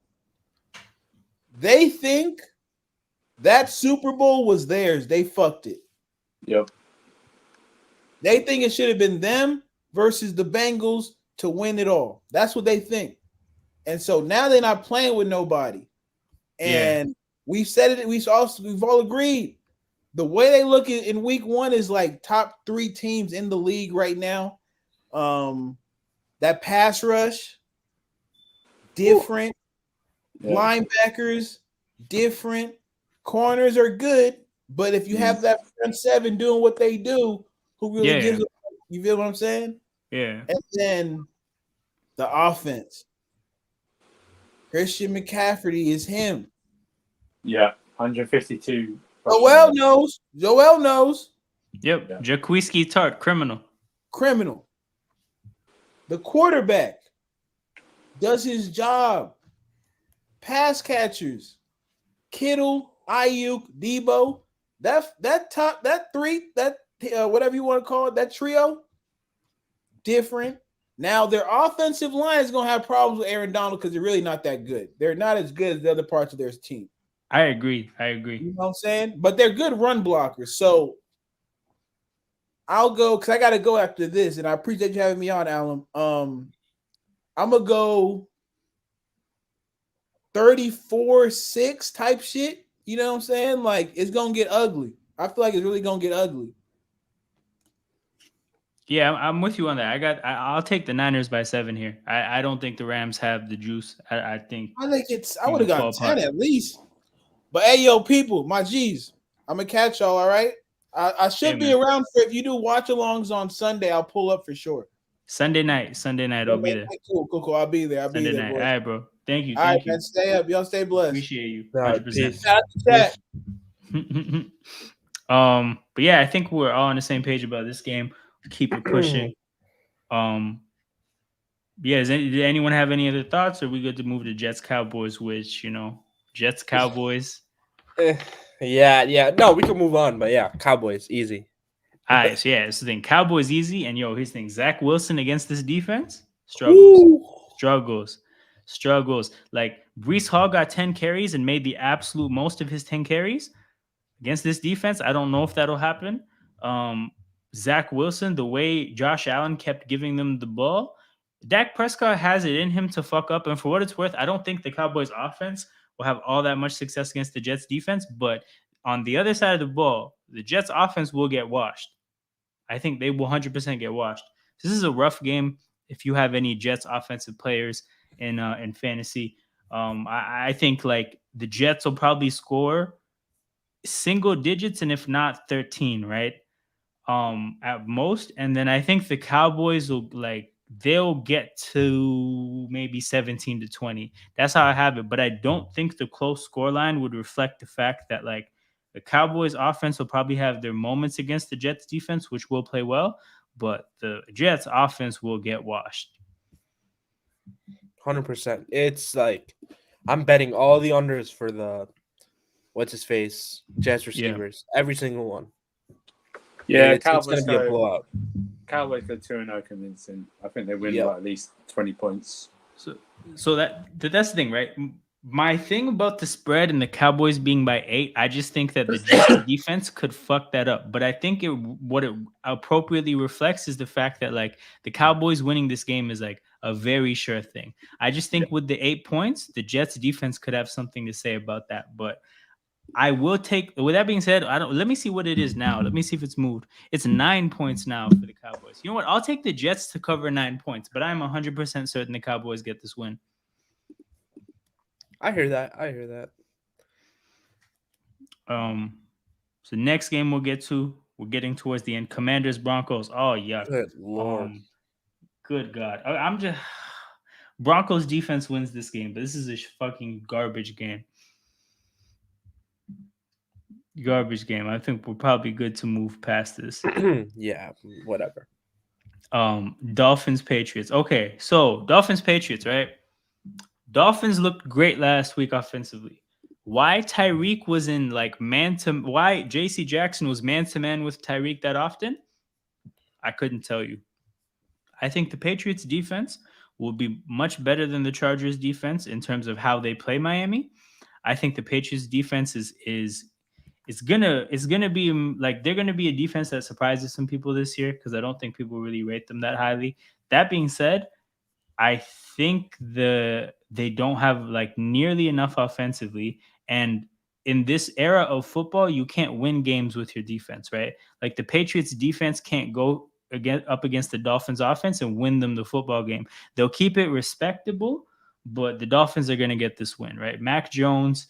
They think that Super Bowl was theirs. They fucked it. Yep. They think it should have been them versus the Bengals to win it all. That's what they think. And so now they're not playing with nobody. And we've said it. We've all agreed. The way they look in week 1 is like top 3 teams in the league right now. That pass rush, different. Linebackers, different. Corners are good, but if you have that front 7 doing what they do, who really gives a fuck? You feel what I'm saying? Yeah. And then the offense. Christian McCaffrey is him. Yeah, 152. Joel knows. Yep. Yeah. Jaquiski Tart, criminal. The quarterback does his job. Pass catchers, Kittle, Ayuk, Debo, that 3, whatever you want to call it, that trio, different. Now their offensive line is gonna have problems with Aaron Donald because they're really not that good. They're not as good as the other parts of their team. I agree. You know what I'm saying? But they're good run blockers. So I'll go because I got to go after this, and I appreciate you having me on, Alan. I'm gonna go 34-6 type shit. You know what I'm saying? Like it's gonna get ugly. I feel like it's really gonna get ugly. Yeah, I'm with you on that. I'll take the Niners by 7 here. I don't think the Rams have the juice. I think I would have got 10 at least. But hey, yo, people, my G's, I'm gonna catch y'all. All right. I should be around for if you do watch alongs on Sunday. I'll pull up for sure. Sunday night, I'll be there. Cool. I'll be there. Sunday night. All right, bro. Thank you. All right, man. Stay up. Y'all stay blessed. Appreciate you. 100%. But yeah, I think we're all on the same page about this game. Keep it pushing. Yeah. Did anyone have any other thoughts? Or are we good to move to Jets Cowboys? Which Jets Cowboys. Yeah. No, we can move on, but yeah, Cowboys easy. All right, so yeah, so then Cowboys easy, and here's the thing: Zach Wilson against this defense struggles. Like Brees Hall got 10 carries and made the absolute most of his 10 carries against this defense. I don't know if that'll happen. Zach Wilson, the way Josh Allen kept giving them the ball, Dak Prescott has it in him to fuck up. And for what it's worth, I don't think the Cowboys offense will have all that much success against the Jets defense. But on the other side of the ball, the Jets offense will get washed. I think they will 100% get washed. This is a rough game if you have any Jets offensive players in fantasy. I think like the Jets will probably score single digits, and if not 13, right? At most. And then I think the Cowboys will they'll get to maybe 17 to 20. That's how I have it. But I don't think the close scoreline would reflect the fact that like the Cowboys offense will probably have their moments against the Jets defense, which will play well, but the Jets offense will get washed. 100%. It's like I'm betting all the unders for the what's his face Jets receivers, every single one. Yeah, it's going to be a blowout. Cowboys go 2-0 convincing. I think they win by at least 20 points. So that's the thing, right? My thing about the spread and the Cowboys being by 8, I just think that the Jets defense could fuck that up. But I think what it appropriately reflects is the fact that like the Cowboys winning this game is like a very sure thing. I just think with the 8 points, the Jets defense could have something to say about that. But I will take. With that being said, let me see what it is now. Let me see if it's moved. It's 9 points now for the Cowboys. You know what? I'll take the Jets to cover 9 points, but I'm 100% certain the Cowboys get this win. I hear that. So next game we're getting towards the end. Commanders Broncos. Oh yeah. Good Lord. Good God. I'm just Broncos defense wins this game, but this is a fucking garbage game. I think we're probably good to move past this. Yeah, whatever. Dolphins Patriots. Okay, so Dolphins Patriots, right? Dolphins looked great last week offensively. Why Tyreek was in like why JC Jackson was man to man with Tyreek that often? I couldn't tell you. I think the Patriots defense will be much better than the Chargers defense in terms of how they play Miami. I think the Patriots defense is gonna be like they're gonna be a defense that surprises some people this year because I don't think people really rate them that highly. That being said, I think they don't have like nearly enough offensively, and in this era of football, you can't win games with your defense, right? Like the Patriots defense can't go up against the Dolphins offense and win them the football game. They'll keep it respectable, but the Dolphins are gonna get this win, right? Mac Jones,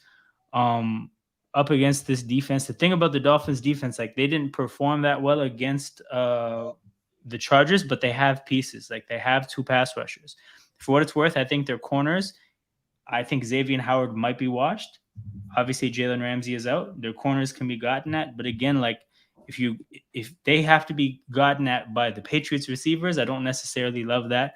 up against this defense. The thing about the Dolphins defense, like they didn't perform that well against the Chargers, but they have pieces. Like they have 2 pass rushers. For what it's worth, I think their corners, I think Xavier Howard might be washed. Obviously, Jalen Ramsey is out. Their corners can be gotten at, but again, like if they have to be gotten at by the Patriots receivers, I don't necessarily love that.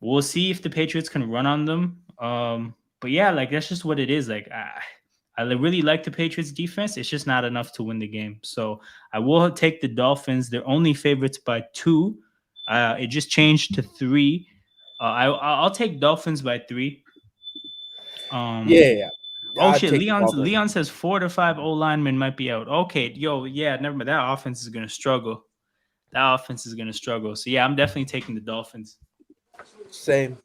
We'll see if the Patriots can run on them. But yeah, like that's just what it is. Like I really like the Patriots defense. It's just not enough to win the game. So I will take the Dolphins. They're only favorites by 2. It just changed to 3. I'll take Dolphins by 3. Yeah. Oh shit, Leon says 4 to 5 O linemen might be out. Okay, never mind. That offense is gonna struggle. So yeah, I'm definitely taking the Dolphins. Same.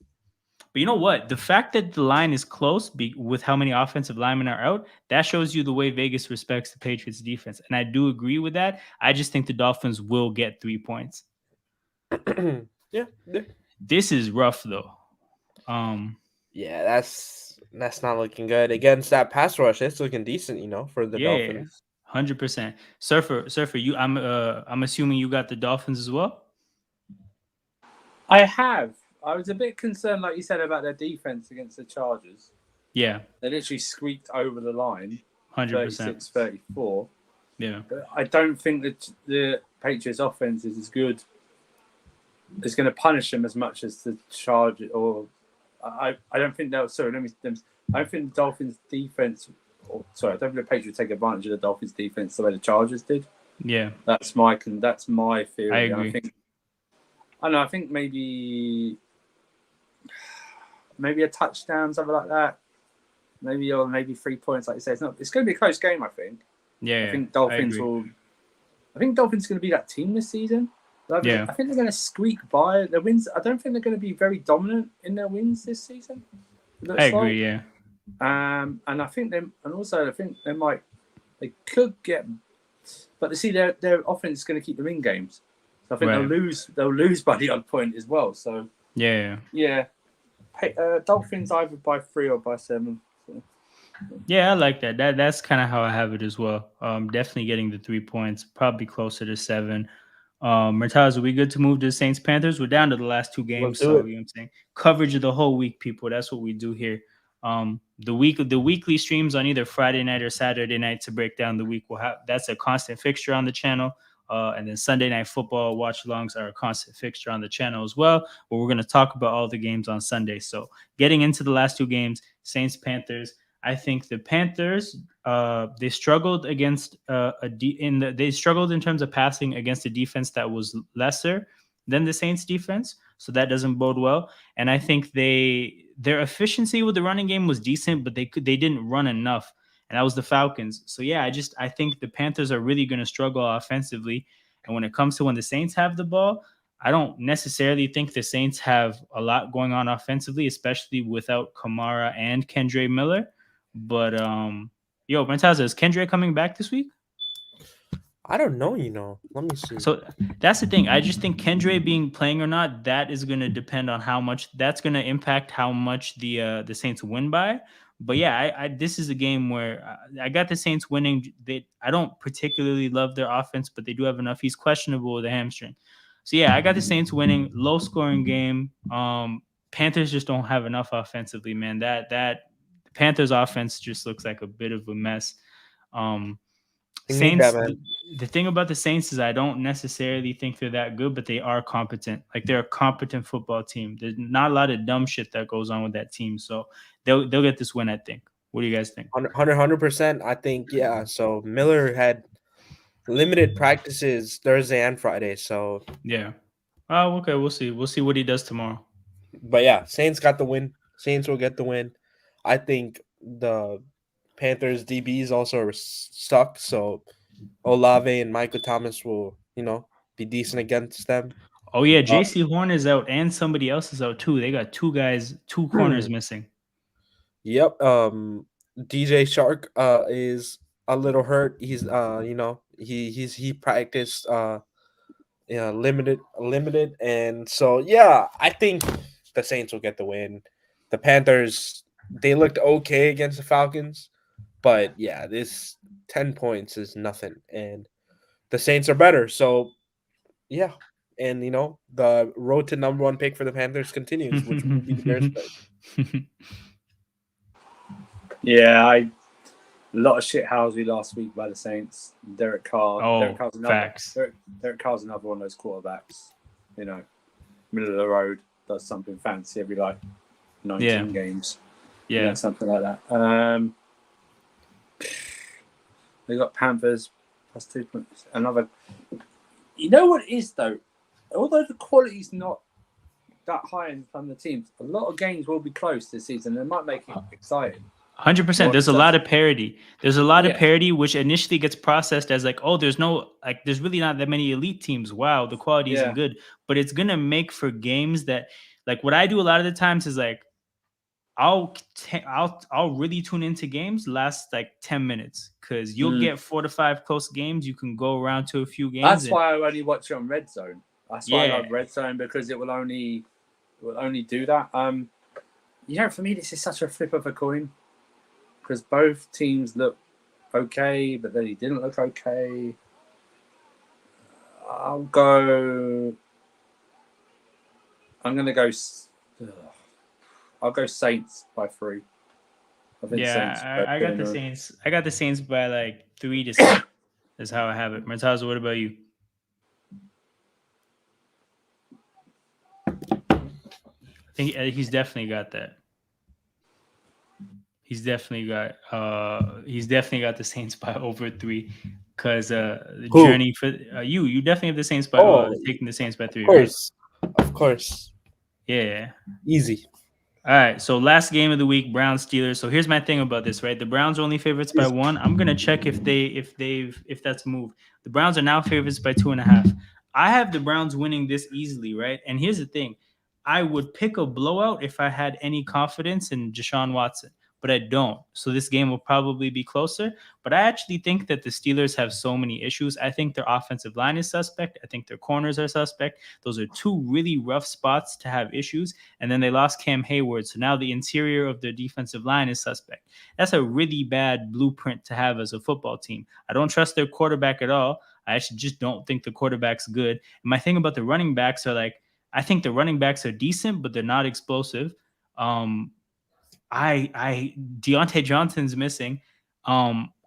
But you know what? The fact that the line is close with how many offensive linemen are out, that shows you the way Vegas respects the Patriots defense. And I do agree with that. I just think the Dolphins will get 3 points. Yeah. This is rough though. Yeah, that's not looking good. Against that pass rush, it's looking decent, for the Dolphins. 100%. Surfer, I'm assuming you got the Dolphins as well? I have. I was a bit concerned, like you said, about their defense against the Chargers. Yeah. They literally squeaked over the line, 100%. 36-34. Yeah. But I don't think that the Patriots offense is as good. It's going to punish them as much as the Chargers. I don't think they'll. Sorry, I don't think the Dolphins defense. I don't think the Patriots take advantage of the Dolphins defense the way the Chargers did. Yeah. That's my theory. I agree. I think maybe maybe a touchdown, something like that. Maybe 3 points, like you say. It's going to be a close game, I think. Yeah, I think Dolphins will. I think Dolphins are going to be that team this season. I think they're going to squeak by their wins. I don't think they're going to be very dominant in their wins this season. I agree. Yeah. And I think they could get, but their offense is going to keep them in games. So I think they'll lose by the odd point as well. So yeah. Dolphins either by 3 or by 7. So. Yeah, I like that. That's kind of how I have it as well. Definitely getting the 3 points, probably closer to 7. Mertaz, are we good to move to the Saints Panthers? We're down to the last 2 games, so you know what I'm saying. Coverage of the whole week, people. That's what we do here. The weekly streams on either Friday night or Saturday night to break down the week. That's a constant fixture on the channel. And then Sunday Night Football watch-alongs are a constant fixture on the channel as well, where we're going to talk about all the games on Sunday. So getting into the last 2 games, Saints-Panthers. I think the Panthers, they struggled against they struggled in terms of passing against a defense that was lesser than the Saints defense. So that doesn't bode well. And I think their efficiency with the running game was decent, but they didn't run enough. And that was the Falcons. So yeah, I think the Panthers are really going to struggle offensively. And when it comes to when the Saints have the ball, I don't necessarily think the Saints have a lot going on offensively, especially without Kamara and Kendre Miller. But Mertaz, is Kendre coming back this week? I don't know, Let me see. So that's the thing. I just think Kendre playing or not, that is going to depend on how much that's going to impact how much the Saints win by. But yeah, this is a game where I got the Saints winning. I don't particularly love their offense, but they do have enough. He's questionable with a hamstring. So yeah, I got the Saints winning. Low scoring game. Panthers just don't have enough offensively, man. That Panthers offense just looks like a bit of a mess. Saints. The thing about the Saints is I don't necessarily think they're that good, but they are competent. Like they're a competent football team. There's not a lot of dumb shit that goes on with that team. So they'll get this win, I think. What do you guys think? 100%. I think, yeah. So Miller had limited practices Thursday and Friday. So yeah. Oh, okay. We'll see. We'll see what he does tomorrow. But yeah, Saints got the win. Saints will get the win. I think the Panthers DBs also are stuck. So Olave and Michael Thomas will, be decent against them. Oh yeah, J.C. Horn is out and somebody else is out too. They got 2 corners missing. Yep. DJ Shark is a little hurt. He's he practiced limited, and so yeah, I think the Saints will get the win. The Panthers, they looked okay against the Falcons, but yeah, this 10 points is nothing, and the Saints are better. So yeah, and the road to number 1 pick for the Panthers continues, which will be the Bears pick. Yeah, a lot of shithousery last week by the Saints. Derek Carr. Derek Carr's another one of those quarterbacks. Middle of the road, does something fancy every 19 games. Yeah, something like that. They got Panthers plus 2 points. Another. You know what it is though? Although the quality's not that high in some of the teams, a lot of games will be close this season. It might make it exciting. 100%. There's a lot of parity. There's a lot of parity, which initially gets processed as there's really not that many elite teams. Wow, the quality isn't good, but it's gonna make for games that, like, what I do a lot of the times is like, I'll really tune into games last like 10 minutes because you'll get 4 to 5 close games. You can go around to a few games. That's why I only watch it on Red Zone. That's why I love Red Zone, because it will only do that. For me, this is such a flip of a coin. Because both teams look okay, but then he didn't look okay. I'm going to go. I'll go Saints by 3. I got the Saints. I got the Saints by like 3 to 6. Is how I have it. Mertaz, what about you? I think he's definitely got that. He's definitely got the Saints by over 3 because the journey for you definitely have the Saints by taking the Saints by 3. Of course. Yeah. Easy. All right, so last game of the week, Browns Steelers. So here's my thing about this, right? The Browns are only favorites by 1. I'm gonna check if that's moved. The Browns are now favorites by 2.5. I have the Browns winning this easily, right? And here's the thing: I would pick a blowout if I had any confidence in Deshaun Watson, but I don't. So this game will probably be closer. But I actually think that the Steelers have so many issues. I think their offensive line is suspect. I think their corners are suspect. Those are two really rough spots to have issues. And then they lost Cam Hayward. So now the interior of their defensive line is suspect. That's a really bad blueprint to have as a football team. I don't trust their quarterback at all. I actually just don't think the quarterback's good. And my thing about the running backs are like, I think the running backs are decent, but they're not explosive. Deontay Johnson's missing.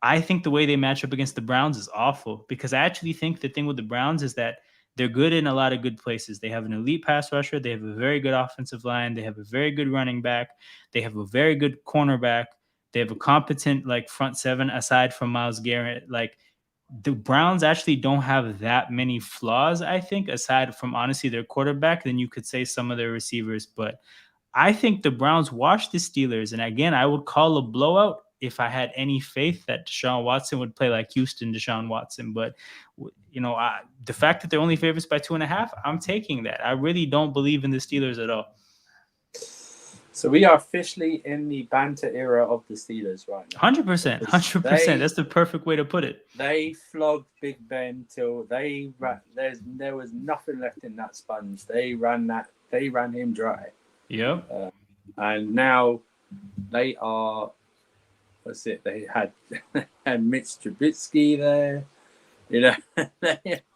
I think the way they match up against the Browns is awful because I actually think the thing with the Browns is that they're good in a lot of good places. They have an elite pass rusher. They have a very good offensive line. They have a very good running back. They have a very good cornerback. They have a competent like front seven aside from Myles Garrett. Like the Browns actually don't have that many flaws, I think, aside from honestly their quarterback. Then you could say some of their receivers, but I think the Browns washed the Steelers. And again, I would call a blowout if I had any faith that Deshaun Watson would play like Houston Deshaun Watson. But, the fact that they're only favorites by 2.5, I'm taking that. I really don't believe in the Steelers at all. So we are officially in the banter era of the Steelers right now. 100%. 100%. That's the perfect way to put it. They flogged Big Ben till there was nothing left in that sponge. They ran him dry. Yep. And now they are. What's it? They had Mitch Trubisky there.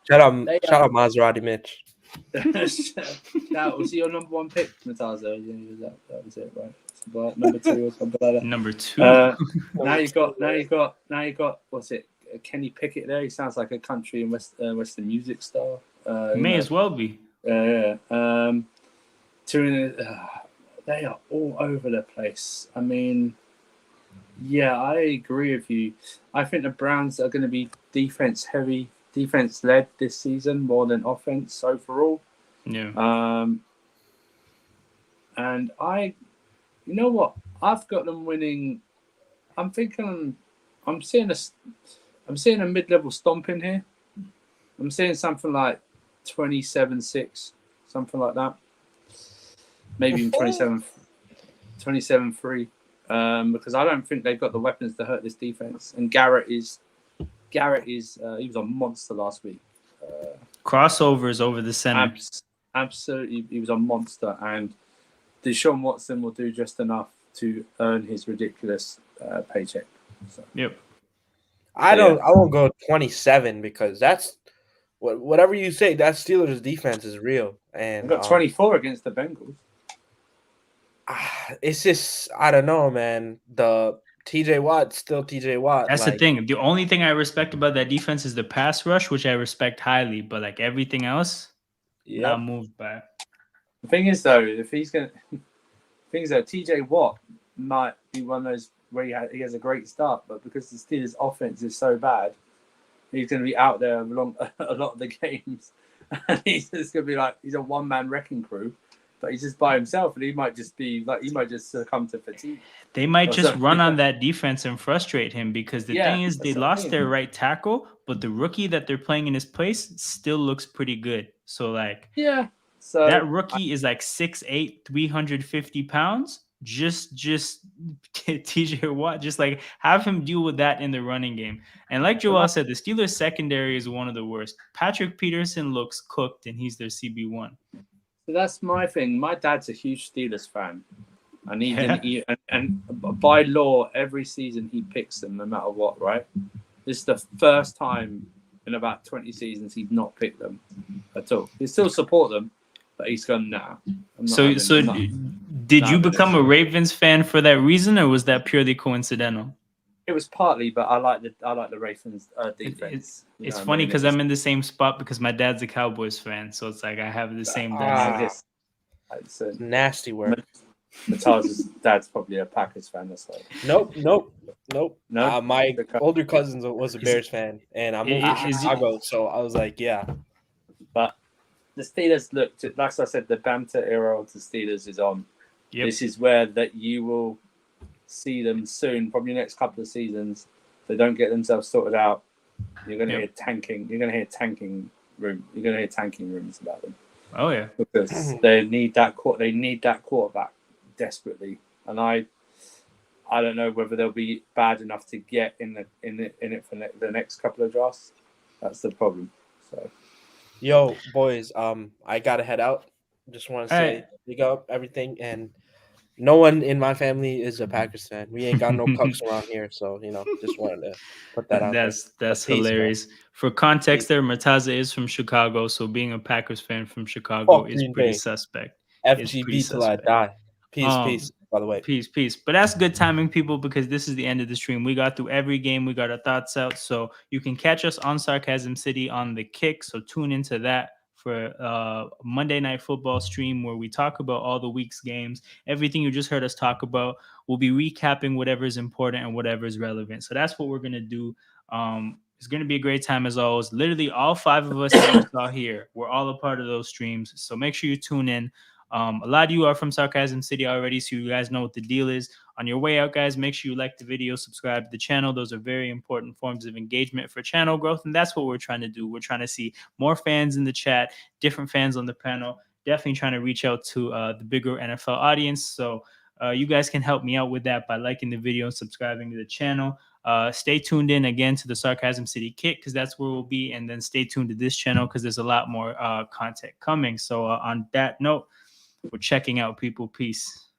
Shout out Maserati Mitch. That was your number 1 pick, Matazo. That was it, right? But number 2 or something like that. Number 2. Now you got what's it? Kenny Pickett there. He sounds like a country and western music star. May as well be. Yeah. They are all over the place. I mean, yeah, I agree with you. I think the Browns are going to be defense led this season more than offense overall. Yeah. And you know what? I've got them winning. I'm thinking I'm seeing a mid-level stomping here. I'm seeing something like 27-6, something like that. Maybe even 27-3. Because I don't think they've got the weapons to hurt this defense. And Garrett is he was a monster last week. Crossovers over the center. Absolutely, he was a monster. And Deshaun Watson will do just enough to earn his ridiculous paycheck. So. Yep. I won't go 27 because that's whatever you say. That Steelers defense is real. And got 24 against the Bengals. It's just I don't know, man. The TJ Watt still TJ Watt. That's the thing. The only thing I respect about that defense is the pass rush, which I respect highly. But like everything else, not moved by. The thing is, though, TJ Watt might be one of those where he has a great start, but because the Steelers' offense is so bad, he's going to be out there a lot of the games, and he's just going to be like he's a one-man wrecking crew. But he's just by himself, and he might just succumb to fatigue. They might just run on that defense and frustrate him because the thing is they lost their right tackle, but the rookie that they're playing in his place still looks pretty good. So so that rookie is like 6'8", 350 pounds. Just TJ Watt, just like have him deal with that in the running game. And like Joel said, the Steelers secondary is one of the worst. Patrick Peterson looks cooked, and he's their CB1. So that's my thing. My dad's a huge Steelers fan, and by law, every season he picks them no matter what. Right? This is the first time in about 20 seasons he's not picked them at all. He still support them, but he's gone now. Did you become a Ravens fan for that reason, or was that purely coincidental? It was partly, but I like the Ravens defense. It's funny because I'm in the same spot because my dad's a Cowboys fan, so it's like I have the same dynamic. It's a nasty word. Mataz's dad's probably a Packers fan. That's why. Nope. No, my older cousin was a Bears fan, and I moved to Chicago, so I was like, yeah. But the Steelers looked, like I said, the banter era of the Steelers is on. Yep. This is where that you will see them soon, probably next couple of seasons. If they don't get themselves sorted out, you're going to hear tanking. You're going to hear tanking rumors about them. Oh yeah, because they need that. They need that quarterback desperately, and I don't know whether they'll be bad enough to get in it for the next couple of drafts. That's the problem. So, Yo, boys, I gotta head out. Just want to All say, right. big up everything, and no one in my family is a Packers fan. We ain't got no cucks around here, so just wanted to put that out there. But That's peace, man. hilarious. For context, Peace. there, Murtaza is from Chicago, so being a Packers fan from Chicago Fuck is Green pretty Bay. suspect. FGB till I die. Peace, Um, peace. By the way, Peace. But that's good timing, people, because this is the end of the stream. We got through every game. We got our thoughts out. So you can catch us on Sarcasm City on the Kick. So tune into that for Monday Night Football stream where we talk about all the week's games. Everything you just heard us talk about. We'll be recapping whatever is important and whatever is relevant. So that's what we're going to do. It's going to be a great time as always. Literally all 5 of us that you saw here, we're all a part of those streams. So make sure you tune in. A lot of you are from Sarcasm City already, so you guys know what the deal is. On your way out, guys, make sure you like the video, subscribe to the channel. Those are very important forms of engagement for channel growth, and that's what we're trying to do. We're trying to see more fans in the chat, different fans on the panel, definitely trying to reach out to the bigger NFL audience. So you guys can help me out with that by liking the video and subscribing to the channel. Stay tuned in again to the Sarcasm City Kick because that's where we'll be, and then stay tuned to this channel because there's a lot more content coming. So on that note, we're checking out, people. Peace.